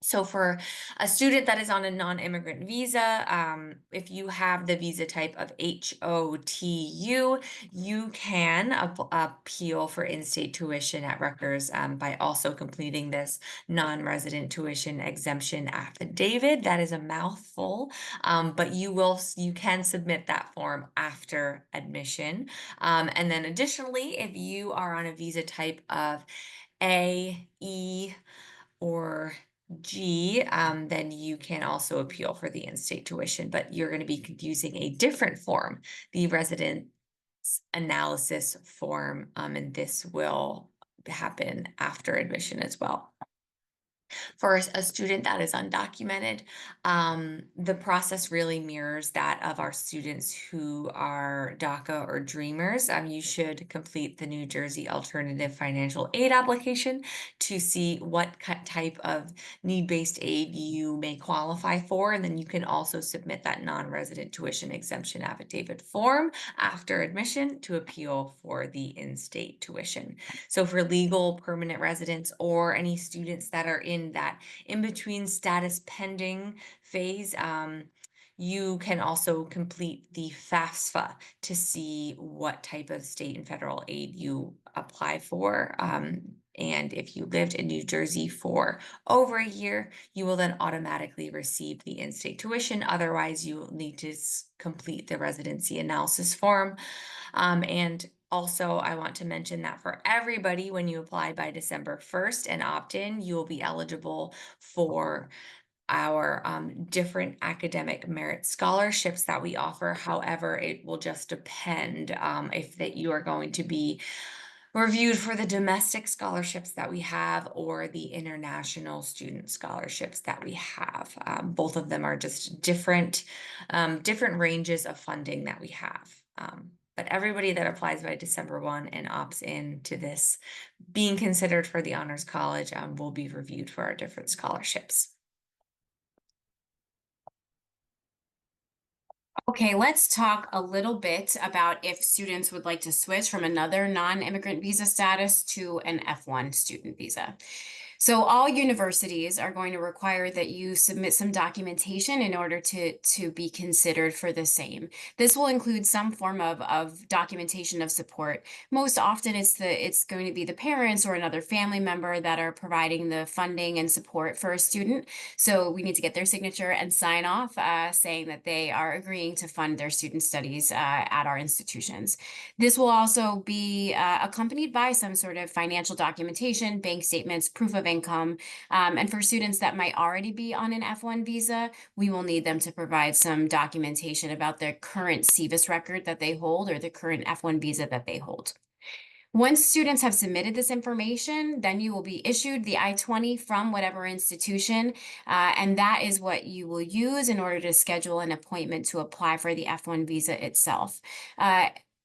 So for a student that is on a non-immigrant visa, if you have the visa type of HOTU, you can appeal for in-state tuition at Rutgers by also completing this non-resident tuition exemption affidavit. That is a mouthful, but you can submit that form after admission. And then additionally, if you are on a visa type of A, E, or G, then you can also appeal for the in-state tuition, but you're going to be using a different form, the residence analysis form, and this will happen after admission as well. For a student that is undocumented, the process really mirrors that of our students who are DACA or Dreamers. You should complete the New Jersey Alternative Financial Aid application to see what type of need-based aid you may qualify for, and then you can also submit that non-resident tuition exemption affidavit form after admission to appeal for the in-state tuition. So for legal permanent residents or any students that are in that in-between status pending phase, you can also complete the FAFSA to see what type of state and federal aid you apply for. And if you lived in New Jersey for over a year, you will then automatically receive the in-state tuition. Otherwise, you will need to complete the residency analysis form. And also, I want to mention that for everybody, when you apply by December 1st and opt in, you will be eligible for our different academic merit scholarships that we offer. However, it will just depend if that you are going to be reviewed for the domestic scholarships that we have or the international student scholarships that we have. Both of them are just different ranges of funding that we have. But everybody that applies by December 1 and opts in to this being considered for the Honors College will be reviewed for our different scholarships. Okay, let's talk a little bit about if students would like to switch from another non-immigrant visa status to an F1 student visa. So all universities are going to require that you submit some documentation in order to be considered for the same. This will include some form of documentation of support. Most often it's going to be the parents or another family member that are providing the funding and support for a student. So we need to get their signature and sign off saying that they are agreeing to fund their student studies at our institutions. This will also be accompanied by some sort of financial documentation, bank statements, proof of income. And for students that might already be on an F1 visa, we will need them to provide some documentation about their current SEVIS record that they hold or the current F1 visa that they hold. Once students have submitted this information, then you will be issued the I-20 from whatever institution, and that is what you will use in order to schedule an appointment to apply for the F1 visa itself.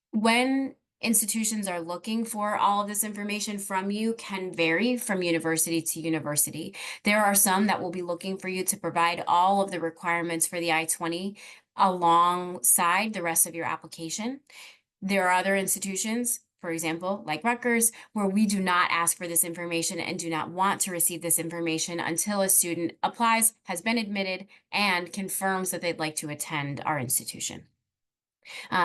When institutions are looking for all of this information from you can vary from university to university. There are some that will be looking for you to provide all of the requirements for the I-20 alongside the rest of your application. There are other institutions, for example, like Rutgers, where we do not ask for this information and do not want to receive this information until a student applies, has been admitted, and confirms that they'd like to attend our institution.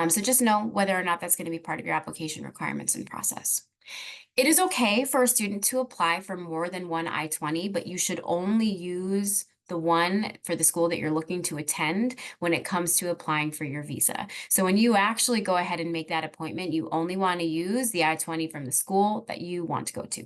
So just know whether or not that's going to be part of your application requirements and process. It is okay for a student to apply for more than one I-20, but you should only use the one for the school that you're looking to attend when it comes to applying for your visa. So when you actually go ahead and make that appointment, you only want to use the I-20 from the school that you want to go to.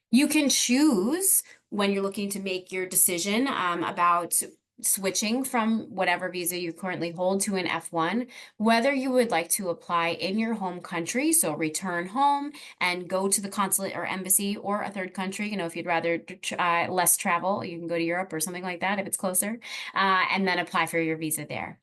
You can choose when you're looking to make your decision about switching from whatever visa you currently hold to an F1, whether you would like to apply in your home country, so return home and go to the consulate or embassy or a third country. If you'd rather less travel, you can go to Europe or something like that if it's closer, and then apply for your visa there.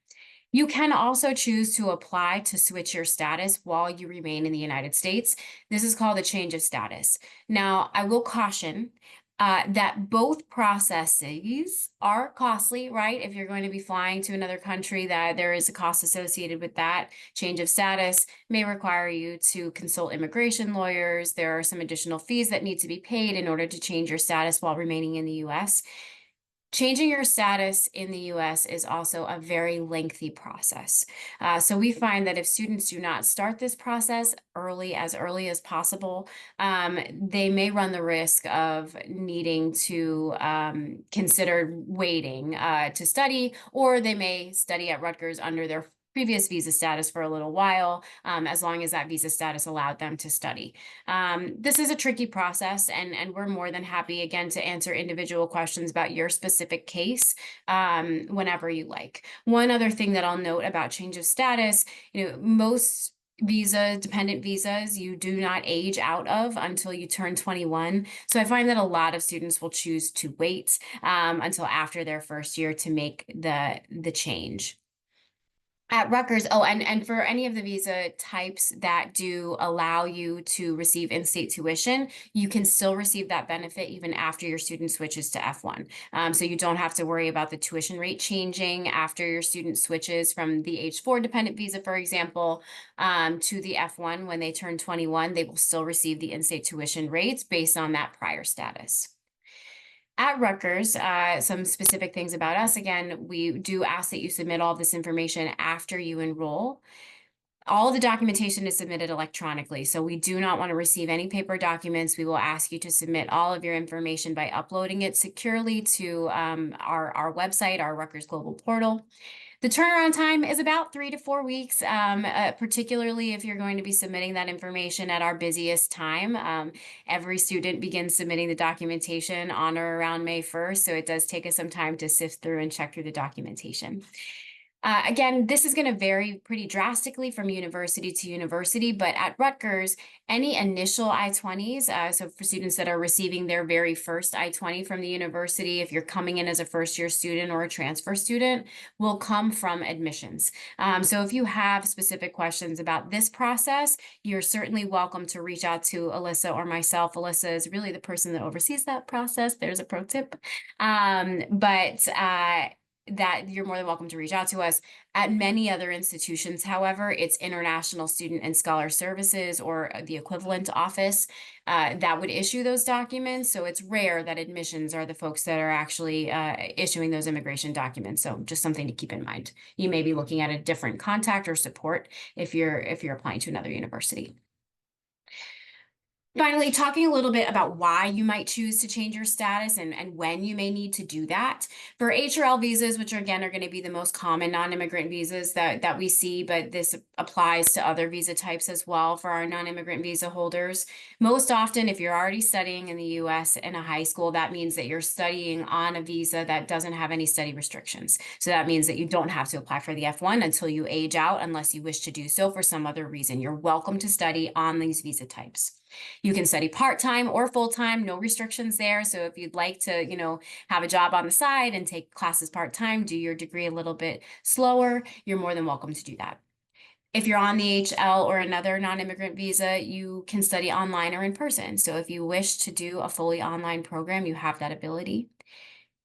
You can also choose to apply to switch your status while you remain in the United States. This is called a change of status. Now, I will caution that both processes are costly, right? If you're going to be flying to another country, that there is a cost associated with that. Change of status may require you to consult immigration lawyers. There are some additional fees that need to be paid in order to change your status while remaining in the US. Changing your status in the US is also a very lengthy process. So we find that if students do not start this process as early as possible, they may run the risk of needing to consider waiting to study, or they may study at Rutgers under their previous visa status for a little while, as long as that visa status allowed them to study. This is a tricky process, and we're more than happy, again, to answer individual questions about your specific case whenever you like. One other thing that I'll note about change of status, most dependent visas, you do not age out of until you turn 21. So I find that a lot of students will choose to wait until after their first year to make the change. At Rutgers, and for any of the visa types that do allow you to receive in-state tuition, you can still receive that benefit even after your student switches to F1. So you don't have to worry about the tuition rate changing after your student switches from the H4 dependent visa, for example, to the F1 when they turn 21. They will still receive the in-state tuition rates based on that prior status. At Rutgers, some specific things about us. Again, we do ask that you submit all of this information after you enroll. All the documentation is submitted electronically, so we do not want to receive any paper documents. We will ask you to submit all of your information by uploading it securely to our website, our Rutgers Global Portal. The turnaround time is about 3 to 4 weeks, particularly if you're going to be submitting that information at our busiest time. Every student begins submitting the documentation on or around May 1st, so it does take us some time to sift through and check through the documentation. Again, this is going to vary pretty drastically from university to university, but at Rutgers, any initial I-20s, so for students that are receiving their very first I-20 from the university, if you're coming in as a first-year student or a transfer student, will come from admissions. So if you have specific questions about this process, you're certainly welcome to reach out to Alyssa or myself. Alyssa is really the person that oversees that process. There's a pro tip. That you're more than welcome to reach out to us. At many other institutions, however, it's International Student and Scholar Services or the equivalent office that would issue those documents. So it's rare that admissions are the folks that are actually issuing those immigration documents. So just something to keep in mind. You may be looking at a different contact or support if you're applying to another university. Finally, talking a little bit about why you might choose to change your status and when you may need to do that. For H or L visas, which again are going to be the most common non-immigrant visas that we see, but this applies to other visa types as well for our non-immigrant visa holders. Most often, if you're already studying in the US in a high school, that means that you're studying on a visa that doesn't have any study restrictions. So that means that you don't have to apply for the F1 until you age out unless you wish to do so for some other reason. You're welcome to study on these visa types. You can study part-time or full-time, no restrictions there. So if you'd like to, have a job on the side and take classes part-time, do your degree a little bit slower, you're more than welcome to do that. If you're on the HL or another non-immigrant visa, you can study online or in person. So if you wish to do a fully online program, you have that ability.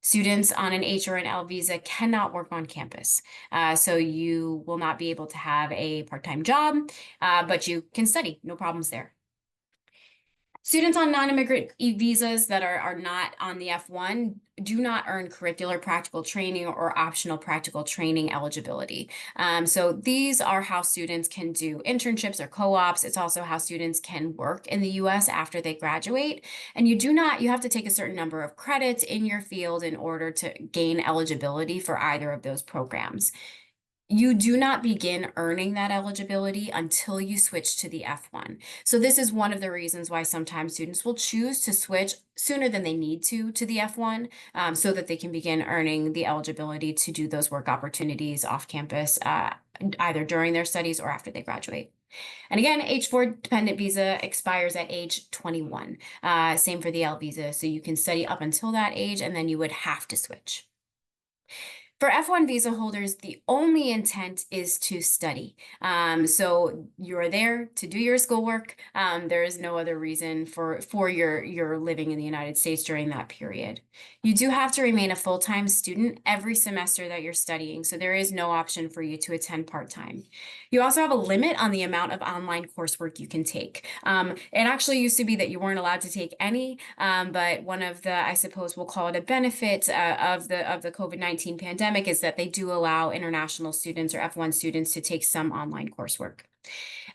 Students on an H or an L visa cannot work on campus. So you will not be able to have a part-time job, but you can study, no problems there. Students on non-immigrant visas that are not on the F1 do not earn curricular practical training or optional practical training eligibility. So these are how students can do internships or co-ops. It's also how students can work in the US after they graduate. And you have to take a certain number of credits in your field in order to gain eligibility for either of those programs. You do not begin earning that eligibility until you switch to the F1. So this is one of the reasons why sometimes students will choose to switch sooner than they need to the F1 so that they can begin earning the eligibility to do those work opportunities off campus either during their studies or after they graduate. And again, H4 dependent visa expires at age 21. Same for the L visa. So you can study up until that age and then you would have to switch. For F1 visa holders, the only intent is to study. So you're there to do your schoolwork. There is no other reason for your living in the United States during that period. You do have to remain a full-time student every semester that you're studying, so there is no option for you to attend part-time. You also have a limit on the amount of online coursework you can take. It actually used to be that you weren't allowed to take any, but one of the, I suppose we'll call it a benefit of the COVID-19 pandemic is that they do allow international students or F1 students to take some online coursework.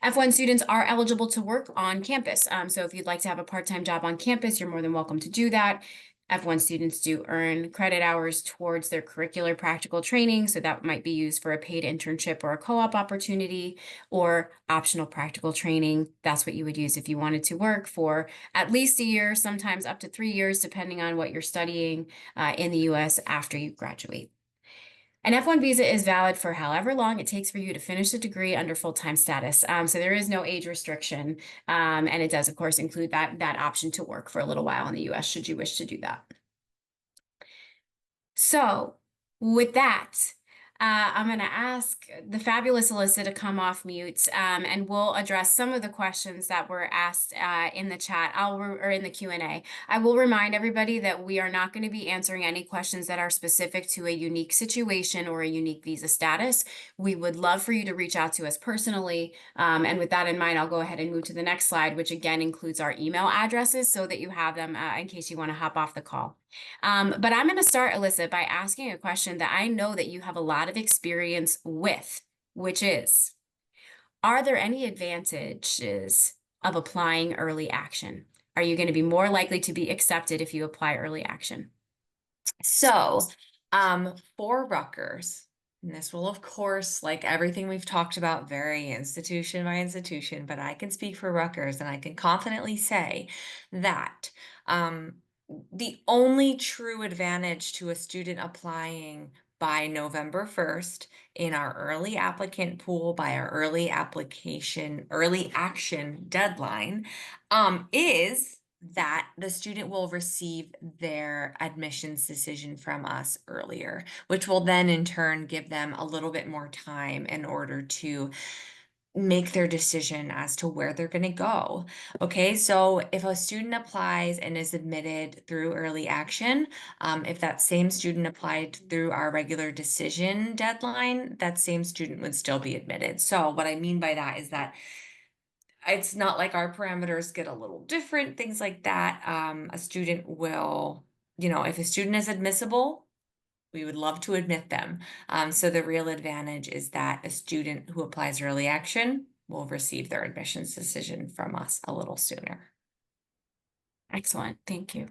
F1 students are eligible to work on campus. So if you'd like to have a part-time job on campus, you're more than welcome to do that. F1 students do earn credit hours towards their curricular practical training, so that might be used for a paid internship or a co-op opportunity or optional practical training. That's what you would use if you wanted to work for at least a year, sometimes up to 3 years, depending on what you're studying in the US after you graduate. An F1 visa is valid for however long it takes for you to finish the degree under full-time status. So there is no age restriction. And it does, of course, include that option to work for a little while in the US should you wish to do that. So with that, I'm going to ask the fabulous Alyssa to come off mute, and we'll address some of the questions that were asked in the chat or in the Q&A. I will remind everybody that we are not going to be answering any questions that are specific to a unique situation or a unique visa status. We would love for you to reach out to us personally. And with that in mind, I'll go ahead and move to the next slide, which again includes our email addresses so that you have them in case you want to hop off the call. But I'm going to start, Alyssa, by asking a question that I know that you have a lot of experience with, which is, Are there any advantages of applying early action? Are you going to be more likely to be accepted if you apply early action? So, for Rutgers, and this will, of course, like everything we've talked about, vary institution by institution, but I can speak for Rutgers and I can confidently say that the only true advantage to a student applying by November 1st in our early applicant pool by our early action deadline, is that the student will receive their admissions decision from us earlier, which will then in turn give them a little bit more time in order to make their decision as to where they're going to go. Okay, so if a student applies and is admitted through early action, if that same student applied through our regular decision deadline, that same student would still be admitted. So what I mean by that is that it's not like our parameters get a little different, things like that. A student will, if a student is admissible, we would love to admit them. So the real advantage is that a student who applies early action will receive their admissions decision from us a little sooner. Excellent. Thank you.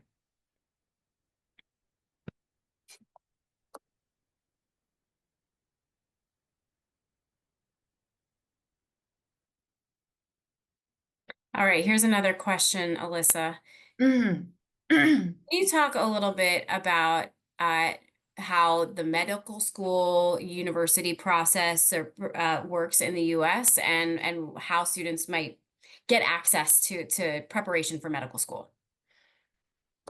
All right, here's another question, Alyssa. Mhm. Can you talk a little bit about how the medical school university process works in the US and how students might get access to preparation for medical school?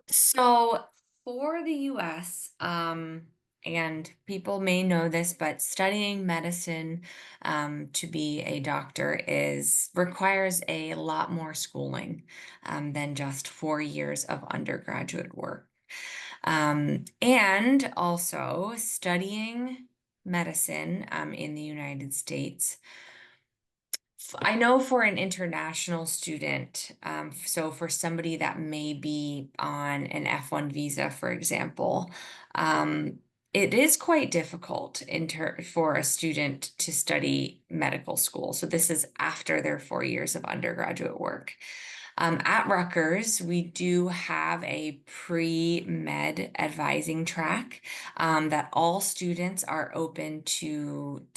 So for the US, and people may know this, but studying medicine to be a doctor requires a lot more schooling than just 4 years of undergraduate work. And also studying medicine in the United States. I know for an international student, so for somebody that may be on an F1 visa, for example, it is quite difficult for a student to study medical school. So this is after their 4 years of undergraduate work. At Rutgers, we do have a pre-med advising track that all students are open to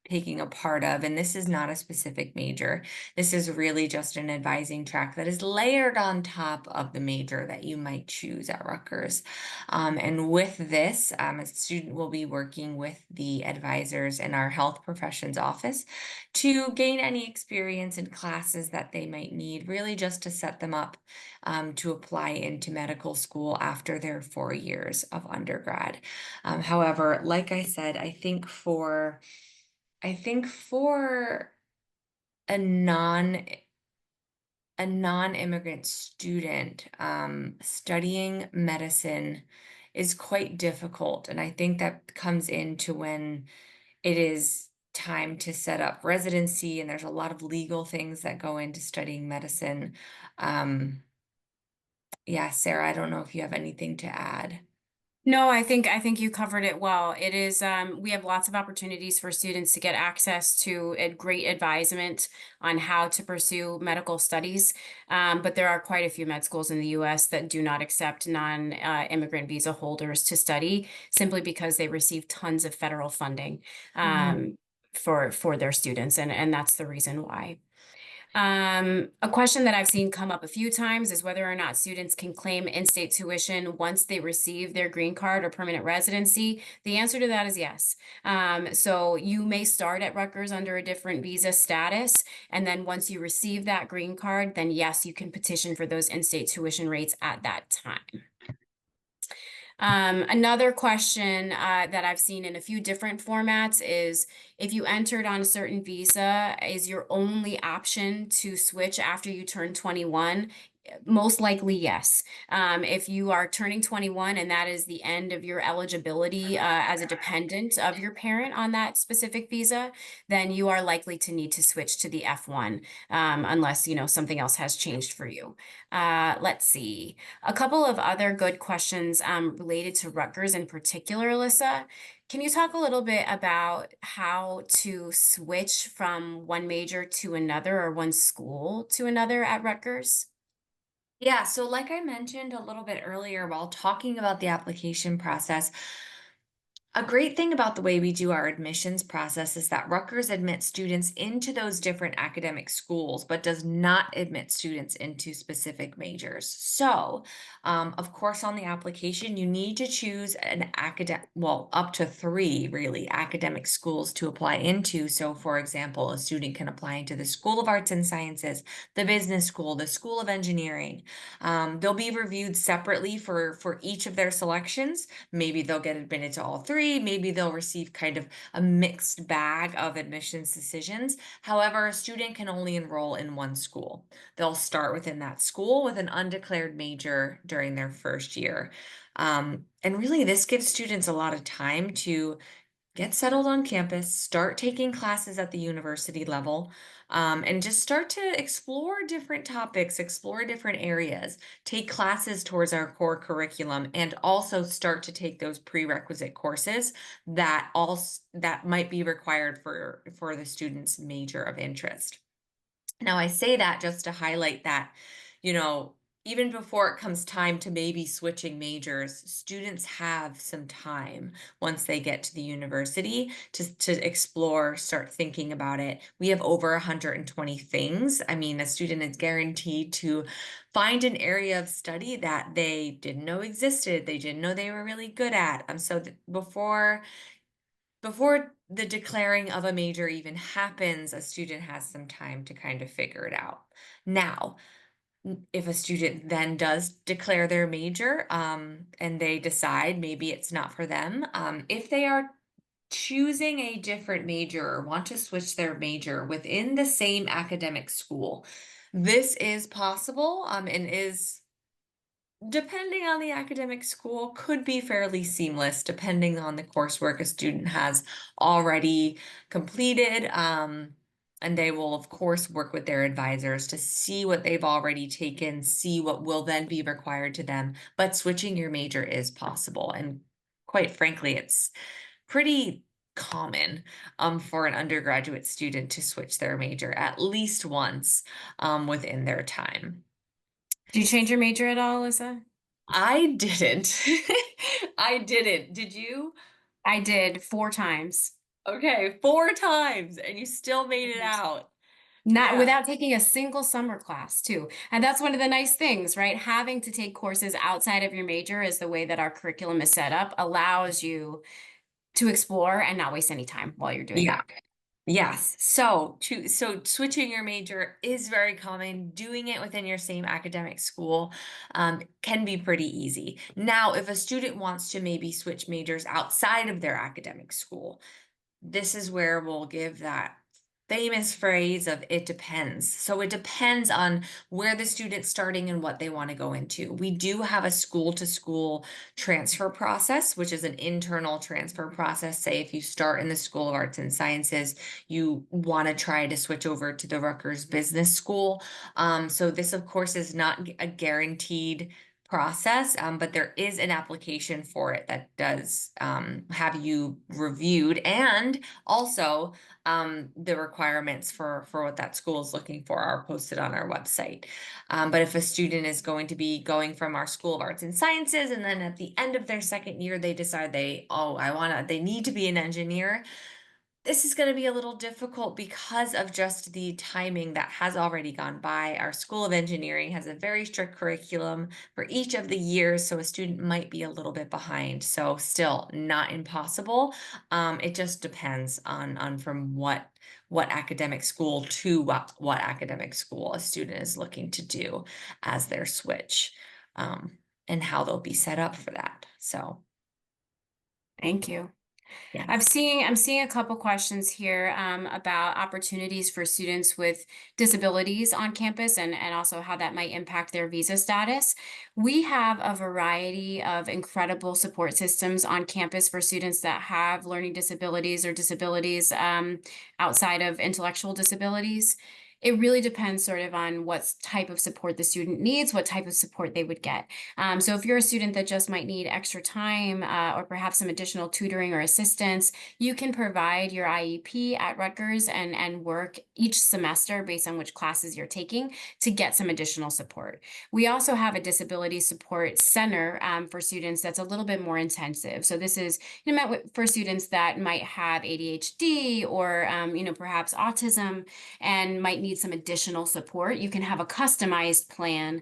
taking a part of, and this is not a specific major. This is really just an advising track that is layered on top of the major that you might choose at Rutgers. And with this, a student will be working with the advisors in our health professions office to gain any experience in classes that they might need, really just to set them up to apply into medical school after their 4 years of undergrad. However, like I said, I think for a non-immigrant student, studying medicine is quite difficult. And I think that comes into when it is time to set up residency, and there's a lot of legal things that go into studying medicine. Yeah, Sarah, I don't know if you have anything to add. No, I think you covered it well. It is we have lots of opportunities for students to get access to a great advisement on how to pursue medical studies. But there are quite a few med schools in the US that do not accept non-immigrant visa holders to study simply because they receive tons of federal funding for their students, and that's the reason why. A question that I've seen come up a few times is whether or not students can claim in-state tuition once they receive their green card or permanent residency. The answer to that is yes. So you may start at Rutgers under a different visa status, and then once you receive that green card, then yes, you can petition for those in-state tuition rates at that time. Another question that I've seen in a few different formats is if you entered on a certain visa, is your only option to switch after you turn 21? Most likely, yes. If you are turning 21 and that is the end of your eligibility as a dependent of your parent on that specific visa, then you are likely to need to switch to the F1 unless, something else has changed for you. Let's see. A couple of other good questions related to Rutgers in particular, Alyssa. Can you talk a little bit about how to switch from one major to another or one school to another at Rutgers? Yeah, so like I mentioned a little bit earlier while talking about the application process, a great thing about the way we do our admissions process is that Rutgers admits students into those different academic schools, but does not admit students into specific majors. So, of course, on the application, you need to choose an academic, well, up to three really academic schools to apply into. So, for example, a student can apply into the School of Arts and Sciences, the Business School, the School of Engineering. They'll be reviewed separately for each of their selections. Maybe they'll get admitted to all three. Maybe they'll receive kind of a mixed bag of admissions decisions. However, a student can only enroll in one school. They'll start within that school with an undeclared major during their first year. And really, this gives students a lot of time to get settled on campus, start taking classes at the university level, and just start to explore different topics, explore different areas, take classes towards our core curriculum, and also start to take those prerequisite courses that might be required for the student's major of interest. Now, I say that just to highlight that, you know, even before it comes time to maybe switching majors, students have some time once they get to the university to explore, start thinking about it. We have over 120 things. I mean, a student is guaranteed to find an area of study that they didn't know existed, they didn't know they were really good at. Before the declaring of a major even happens, a student has some time to kind of figure it out. Now, if a student then does declare their major, and they decide maybe it's not for them, if they are choosing a different major or want to switch their major within the same academic school, this is possible, and is, depending on the academic school, could be fairly seamless depending on the coursework a student has already completed. And they will, of course, work with their advisors to see what they've already taken, see what will then be required to them. But switching your major is possible. And quite frankly, it's pretty common for an undergraduate student to switch their major at least once within their time. Did you change your major at all, Alyssa? I didn't. I didn't. Did you? I did 4 times. Okay, 4 times, and you still made it out. Not Yeah. without taking a single summer class, too. And that's one of the nice things, right? Having to take courses outside of your major is the way that our curriculum is set up, allows you to explore and not waste any time while you're doing Yeah. it. Yes. So switching your major is very common. Doing it within your same academic school can be pretty easy. Now, if a student wants to maybe switch majors outside of their academic school, this is where we'll give that famous phrase of it depends. So it depends on where the student's starting and what they want to go into. We do have a school to school transfer process, which is an internal transfer process. Say if you start in the School of Arts and Sciences, you want to try to switch over to the Rutgers Business School. So this, of course, is not a guaranteed process, but there is an application for it that does have you reviewed, and also the requirements for what that school is looking for are posted on our website. But if a student is going to be going from our School of Arts and Sciences, and then at the end of their second year they decide they need to be an engineer, this is going to be a little difficult because of just the timing that has already gone by. Our School of Engineering has a very strict curriculum for each of the years, so a student might be a little bit behind. So still not impossible. It just depends on from what academic school to what academic school a student is looking to do as their switch, and how they'll be set up for that. So. Thank you. Yes. I'm seeing a couple questions here about opportunities for students with disabilities on campus and also how that might impact their visa status. We have a variety of incredible support systems on campus for students that have learning disabilities or disabilities outside of intellectual disabilities. It really depends sort of on what type of support the student needs, what type of support they would get. So if you're a student that just might need extra time or perhaps some additional tutoring or assistance, you can provide your IEP at Rutgers and work each semester based on which classes you're taking to get some additional support. We also have a disability support center for students that's a little bit more intensive. So this is meant for students that might have ADHD or perhaps autism and might need some additional support. You can have a customized plan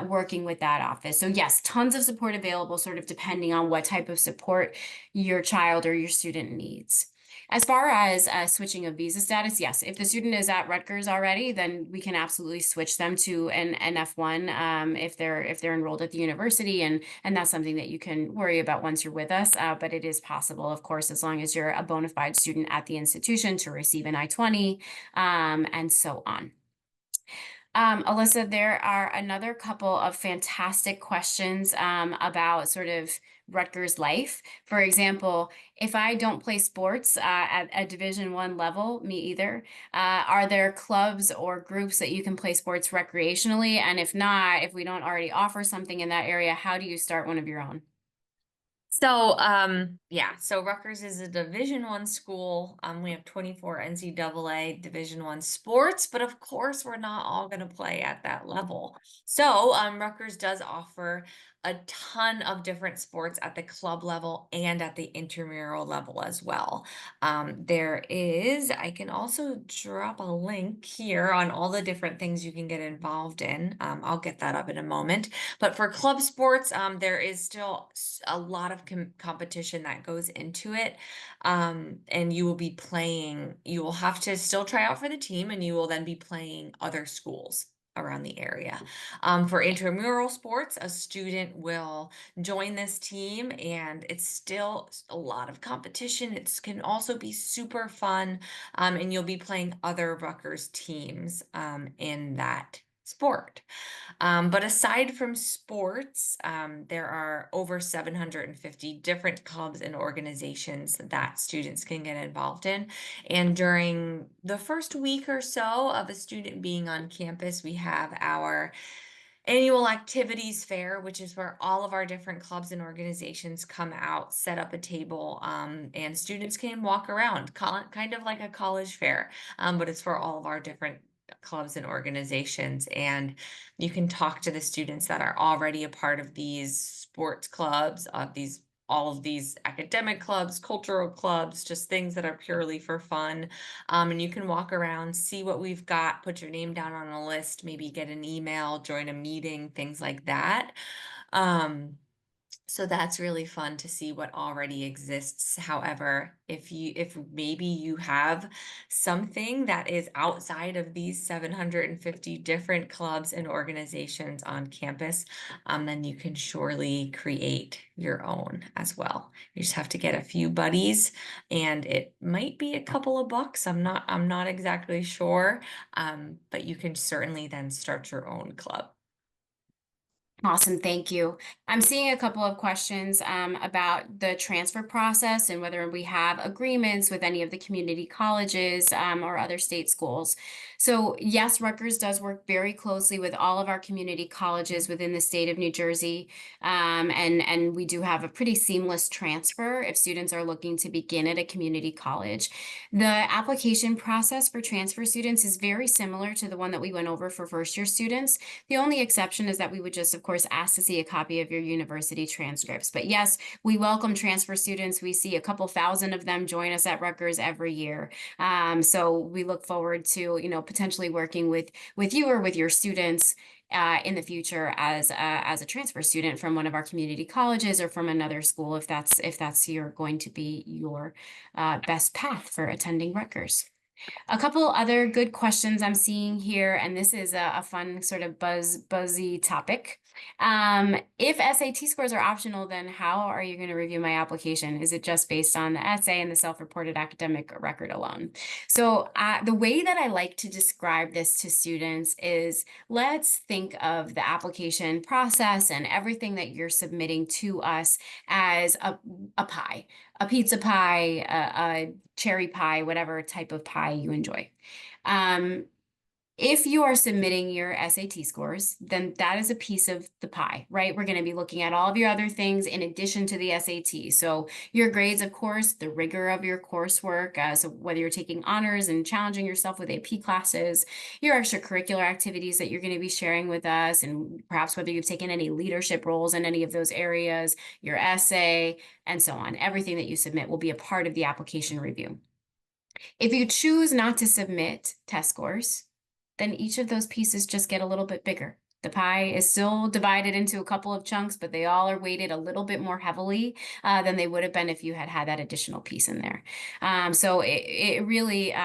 working with that office. So yes, tons of support available, sort of depending on what type of support your child or your student needs. As far as switching of visa status, yes, if the student is at Rutgers already, then we can absolutely switch them to an F1 if they're enrolled at the university, and that's something that you can worry about once you're with us. But it is possible, of course, as long as you're a bona fide student at the institution to receive an I-20 and so on. Alyssa, there are another couple of fantastic questions about sort of Rutgers life. For example, if I don't play sports at a Division I level, me either, are there clubs or groups that you can play sports recreationally? And if not, if we don't already offer something in that area, how do you start one of your own? So, yeah, so Rutgers is a Division I school. We have 24 NCAA Division I sports, but of course, we're not all going to play at that level. So, Rutgers does offer a ton of different sports at the club level and at the intramural level as well. I can also drop a link here on all the different things you can get involved in. I'll get that up in a moment. But for club sports, there is still a lot of competition that goes into it. And you will have to still try out for the team, and you will then be playing other schools around the area. For intramural sports, a student will join this team, and it's still a lot of competition. It can also be super fun, and you'll be playing other Rutgers teams in that sport. But aside from sports, there are over 750 different clubs and organizations that students can get involved in. And during the first week or so of a student being on campus, we have our annual activities fair, which is where all of our different clubs and organizations come out, set up a table, and students can walk around, kind of like a college fair, but it's for all of our different clubs and organizations. And you can talk to the students that are already a part of these sports clubs, all of these academic clubs, cultural clubs, just things that are purely for fun. And you can walk around, see what we've got, put your name down on a list, maybe get an email, join a meeting, things like that. So that's really fun to see what already exists. However, if maybe you have something that is outside of these 750 different clubs and organizations on campus, then you can surely create your own as well. You just have to get a few buddies, and it might be a couple of bucks. I'm not exactly sure, but you can certainly then start your own club. Awesome, thank you. I'm seeing a couple of questions about the transfer process and whether we have agreements with any of the community colleges or other state schools. So yes, Rutgers does work very closely with all of our community colleges within the state of New Jersey. And we do have a pretty seamless transfer if students are looking to begin at a community college. The application process for transfer students is very similar to the one that we went over for first year students. The only exception is that we would just, of course, ask to see a copy of your university transcripts. But yes, we welcome transfer students. We see a couple thousand of them join us at Rutgers every year. So we look forward to, potentially working with you or with your students in the future as a transfer student from one of our community colleges or from another school, if that's going to be your best path for attending Rutgers. A couple other good questions I'm seeing here, and this is a fun sort of buzzy topic. If SAT scores are optional, then how are you going to review my application? Is it just based on the essay and the self-reported academic record alone? So the way that I like to describe this to students is, let's think of the application process and everything that you're submitting to us as a pie, a pizza pie, a cherry pie, whatever type of pie you enjoy. If you are submitting your SAT scores, then that is a piece of the pie, right? We're going to be looking at all of your other things in addition to the SAT. So your grades, of course, the rigor of your coursework, so whether you're taking honors and challenging yourself with AP classes, your extracurricular activities that you're going to be sharing with us, and perhaps whether you've taken any leadership roles in any of those areas, your essay, and so on. Everything that you submit will be a part of the application review. If you choose not to submit test scores, then each of those pieces just get a little bit bigger. The pie is still divided into a couple of chunks, but they all are weighted a little bit more heavily than they would have been if you had had that additional piece in there. So it really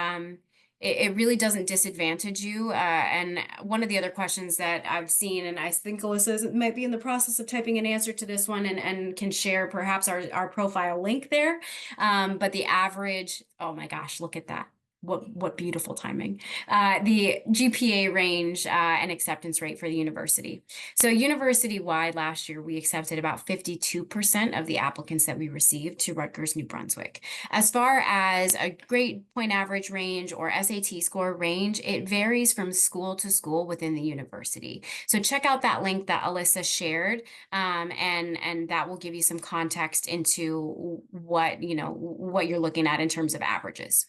it really doesn't disadvantage you. And one of the other questions that I've seen, and I think Alyssa might be in the process of typing an answer to this one, and can share perhaps our profile link there. But the average, oh my gosh, look at that. What beautiful timing. The GPA range and acceptance rate for the university. So university-wide last year, we accepted about 52% of the applicants that we received to Rutgers, New Brunswick. As far as a grade point average range or SAT score range, it varies from school to school within the university. So check out that link that Alyssa shared, and that will give you some context into what you're looking at in terms of averages.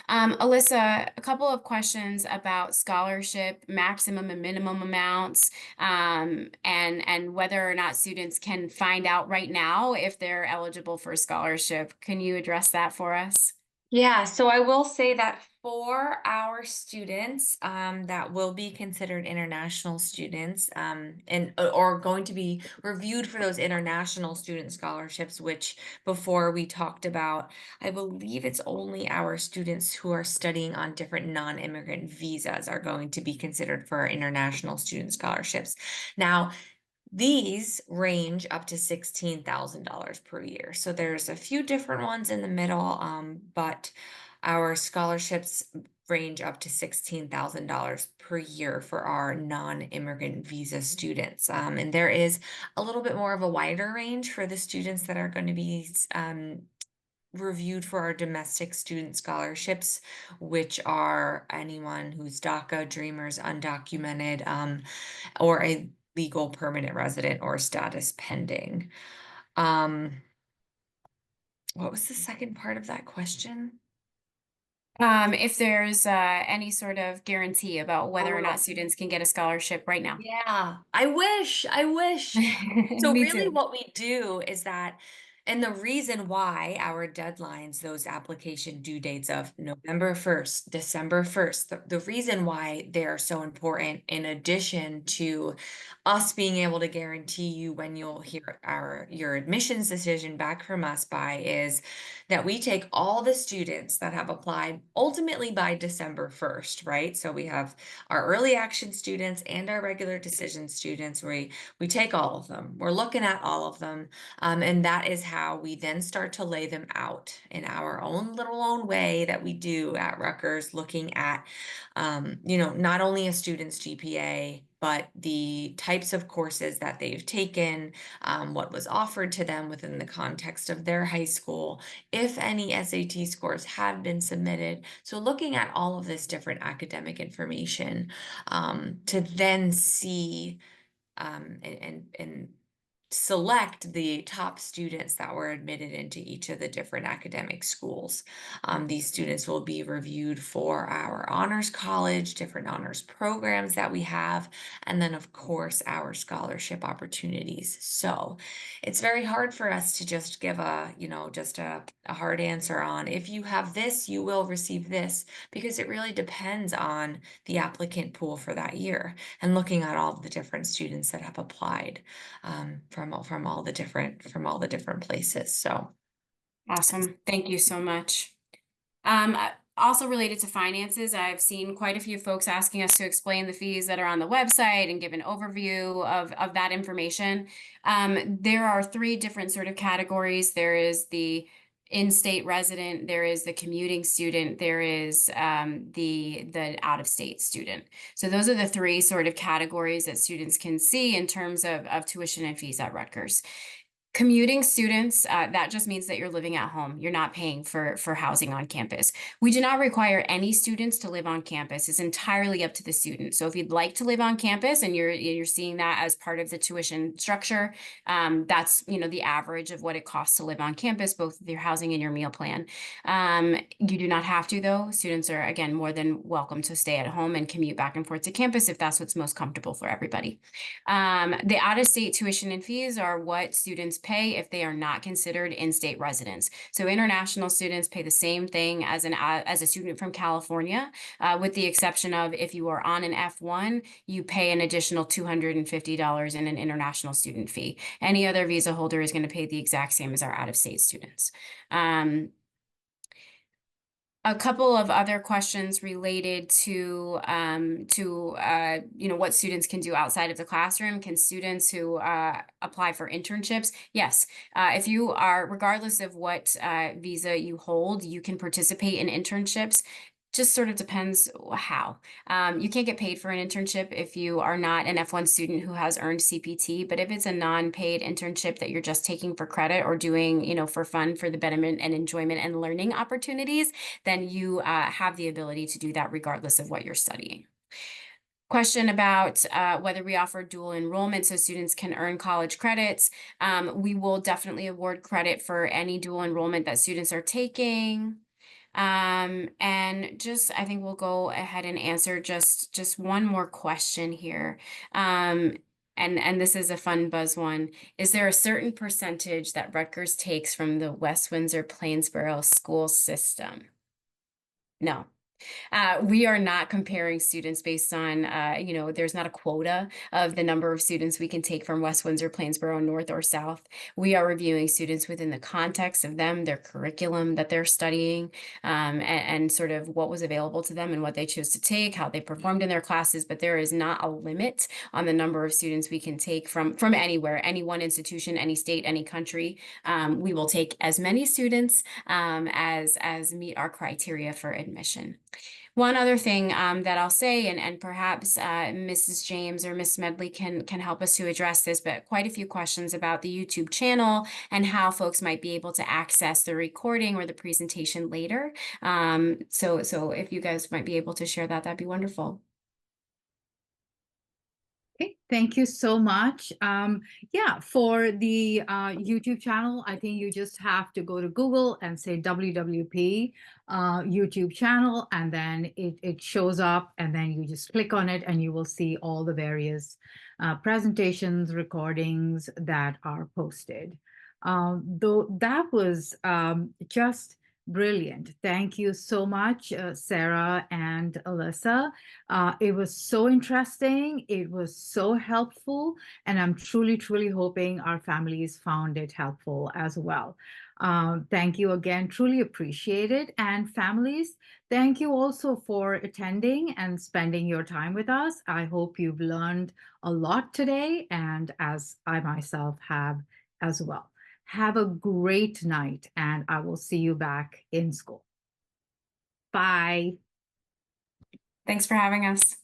Alyssa, a couple of questions about scholarship, maximum and minimum amounts, and whether or not students can find out right now if they're eligible for a scholarship. Can you address that for us? Yeah, so I will say that for our students that will be considered international students and or going to be reviewed for those international student scholarships, which before we talked about, I believe it's only our students who are studying on different non-immigrant visas are going to be considered for our international student scholarships. Now, these range up to $16,000 per year. So there's a few different ones in the middle, but our scholarships range up to $16,000 per year for our non-immigrant visa students. And there is a little bit more of a wider range for the students that are going to be reviewed for our domestic student scholarships, which are anyone who's DACA, Dreamers, undocumented, or a legal permanent resident or status pending. What was the second part of that question? If there's any sort of guarantee about whether or Oh. not students can get a scholarship right now. Yeah, I wish. So Me really too. what we do is that, and the reason why our deadlines, those application due dates of November 1st, December 1st, the reason why they're so important, in addition to us being able to guarantee you when you'll hear your admissions decision back from us by, is that we take all the students that have applied ultimately by December 1st, right? So we have our early action students and our regular decision students. We take all of them. We're looking at all of them. And that is how we then start to lay them out in our own way that we do at Rutgers, looking at, not only a student's GPA, but the types of courses that they've taken, what was offered to them within the context of their high school, if any SAT scores have been submitted. So looking at all of this different academic information to then see and select the top students that were admitted into each of the different academic schools. These students will be reviewed for our honors college, different honors programs that we have, and then of course our scholarship opportunities. So it's very hard for us to just give just a hard answer on, if you have this, you will receive this, because it really depends on the applicant pool for that year and looking at all the different students that have applied from all the different places. So Awesome. Thank you so much. also related to finances, I've seen quite a few folks asking us to explain the fees that are on the website and give an overview of that information. There are three different sort of categories. There is the in-state resident, there is the commuting student, there is the out-of-state student. So those are the three sort of categories that students can see in terms of tuition and fees at Rutgers. Commuting students, that just means that you're living at home. You're not paying for housing on campus. We do not require any students to live on campus. It's entirely up to the student. So if you'd like to live on campus and you're seeing that as part of the tuition structure, that's the average of what it costs to live on campus, both with your housing and your meal plan. You do not have to, though. Students are, again, more than welcome to stay at home and commute back and forth to campus if that's what's most comfortable for everybody. The out-of-state tuition and fees are what students pay if they are not considered in-state residents. So international students pay the same thing as a student from California, with the exception of if you are on an F1, you pay an additional $250 in an international student fee. Any other visa holder is going to pay the exact same as our out-of-state students. A couple of other questions related to what students can do outside of the classroom. Can students who apply for internships? Yes. If you are, regardless of what visa you hold, you can participate in internships. Just sort of depends how. You can't get paid for an internship if you are not an F1 student who has earned CPT, but if it's a non-paid internship that you're just taking for credit or doing, for fun, for the betterment and enjoyment and learning opportunities, then you have the ability to do that regardless of what you're studying. Question about whether we offer dual enrollment so students can earn college credits. We will definitely award credit for any dual enrollment that students are taking. And I think we'll go ahead and answer just one more question here. And this is a fun buzz one. Is there a certain percentage that Rutgers takes from the West Windsor-Plainsboro school system? No. We are not comparing students based on, there's not a quota of the number of students we can take from West Windsor-Plainsboro, North or South. We are reviewing students within the context of them, their curriculum that they're studying, and sort of what was available to them and what they chose to take, how they performed in their classes. But there is not a limit on the number of students we can take from anywhere, any one institution, any state, any country. We will take as many students as meet our criteria for admission. One other thing that I'll say, and perhaps Mrs. James or Miss Medley can help us to address this, but quite a few questions about the YouTube channel and how folks might be able to access the recording or the presentation later. So if you guys might be able to share that, that'd be wonderful. Okay, thank you so much. For the YouTube channel, I think you just have to go to Google and say WWP YouTube channel, and then it shows up, and then you just click on it, and you will see all the various presentations, recordings that are posted. Though that was just brilliant. Thank you so much, Sarah and Alyssa. It was so interesting. It was so helpful. And I'm truly, truly hoping our families found it helpful as well. Thank you again. Truly appreciate it. And families, thank you also for attending and spending your time with us. I hope you've learned a lot today, and as I myself have as well. Have a great night, and I will see you back in school. Bye. Thanks for having us.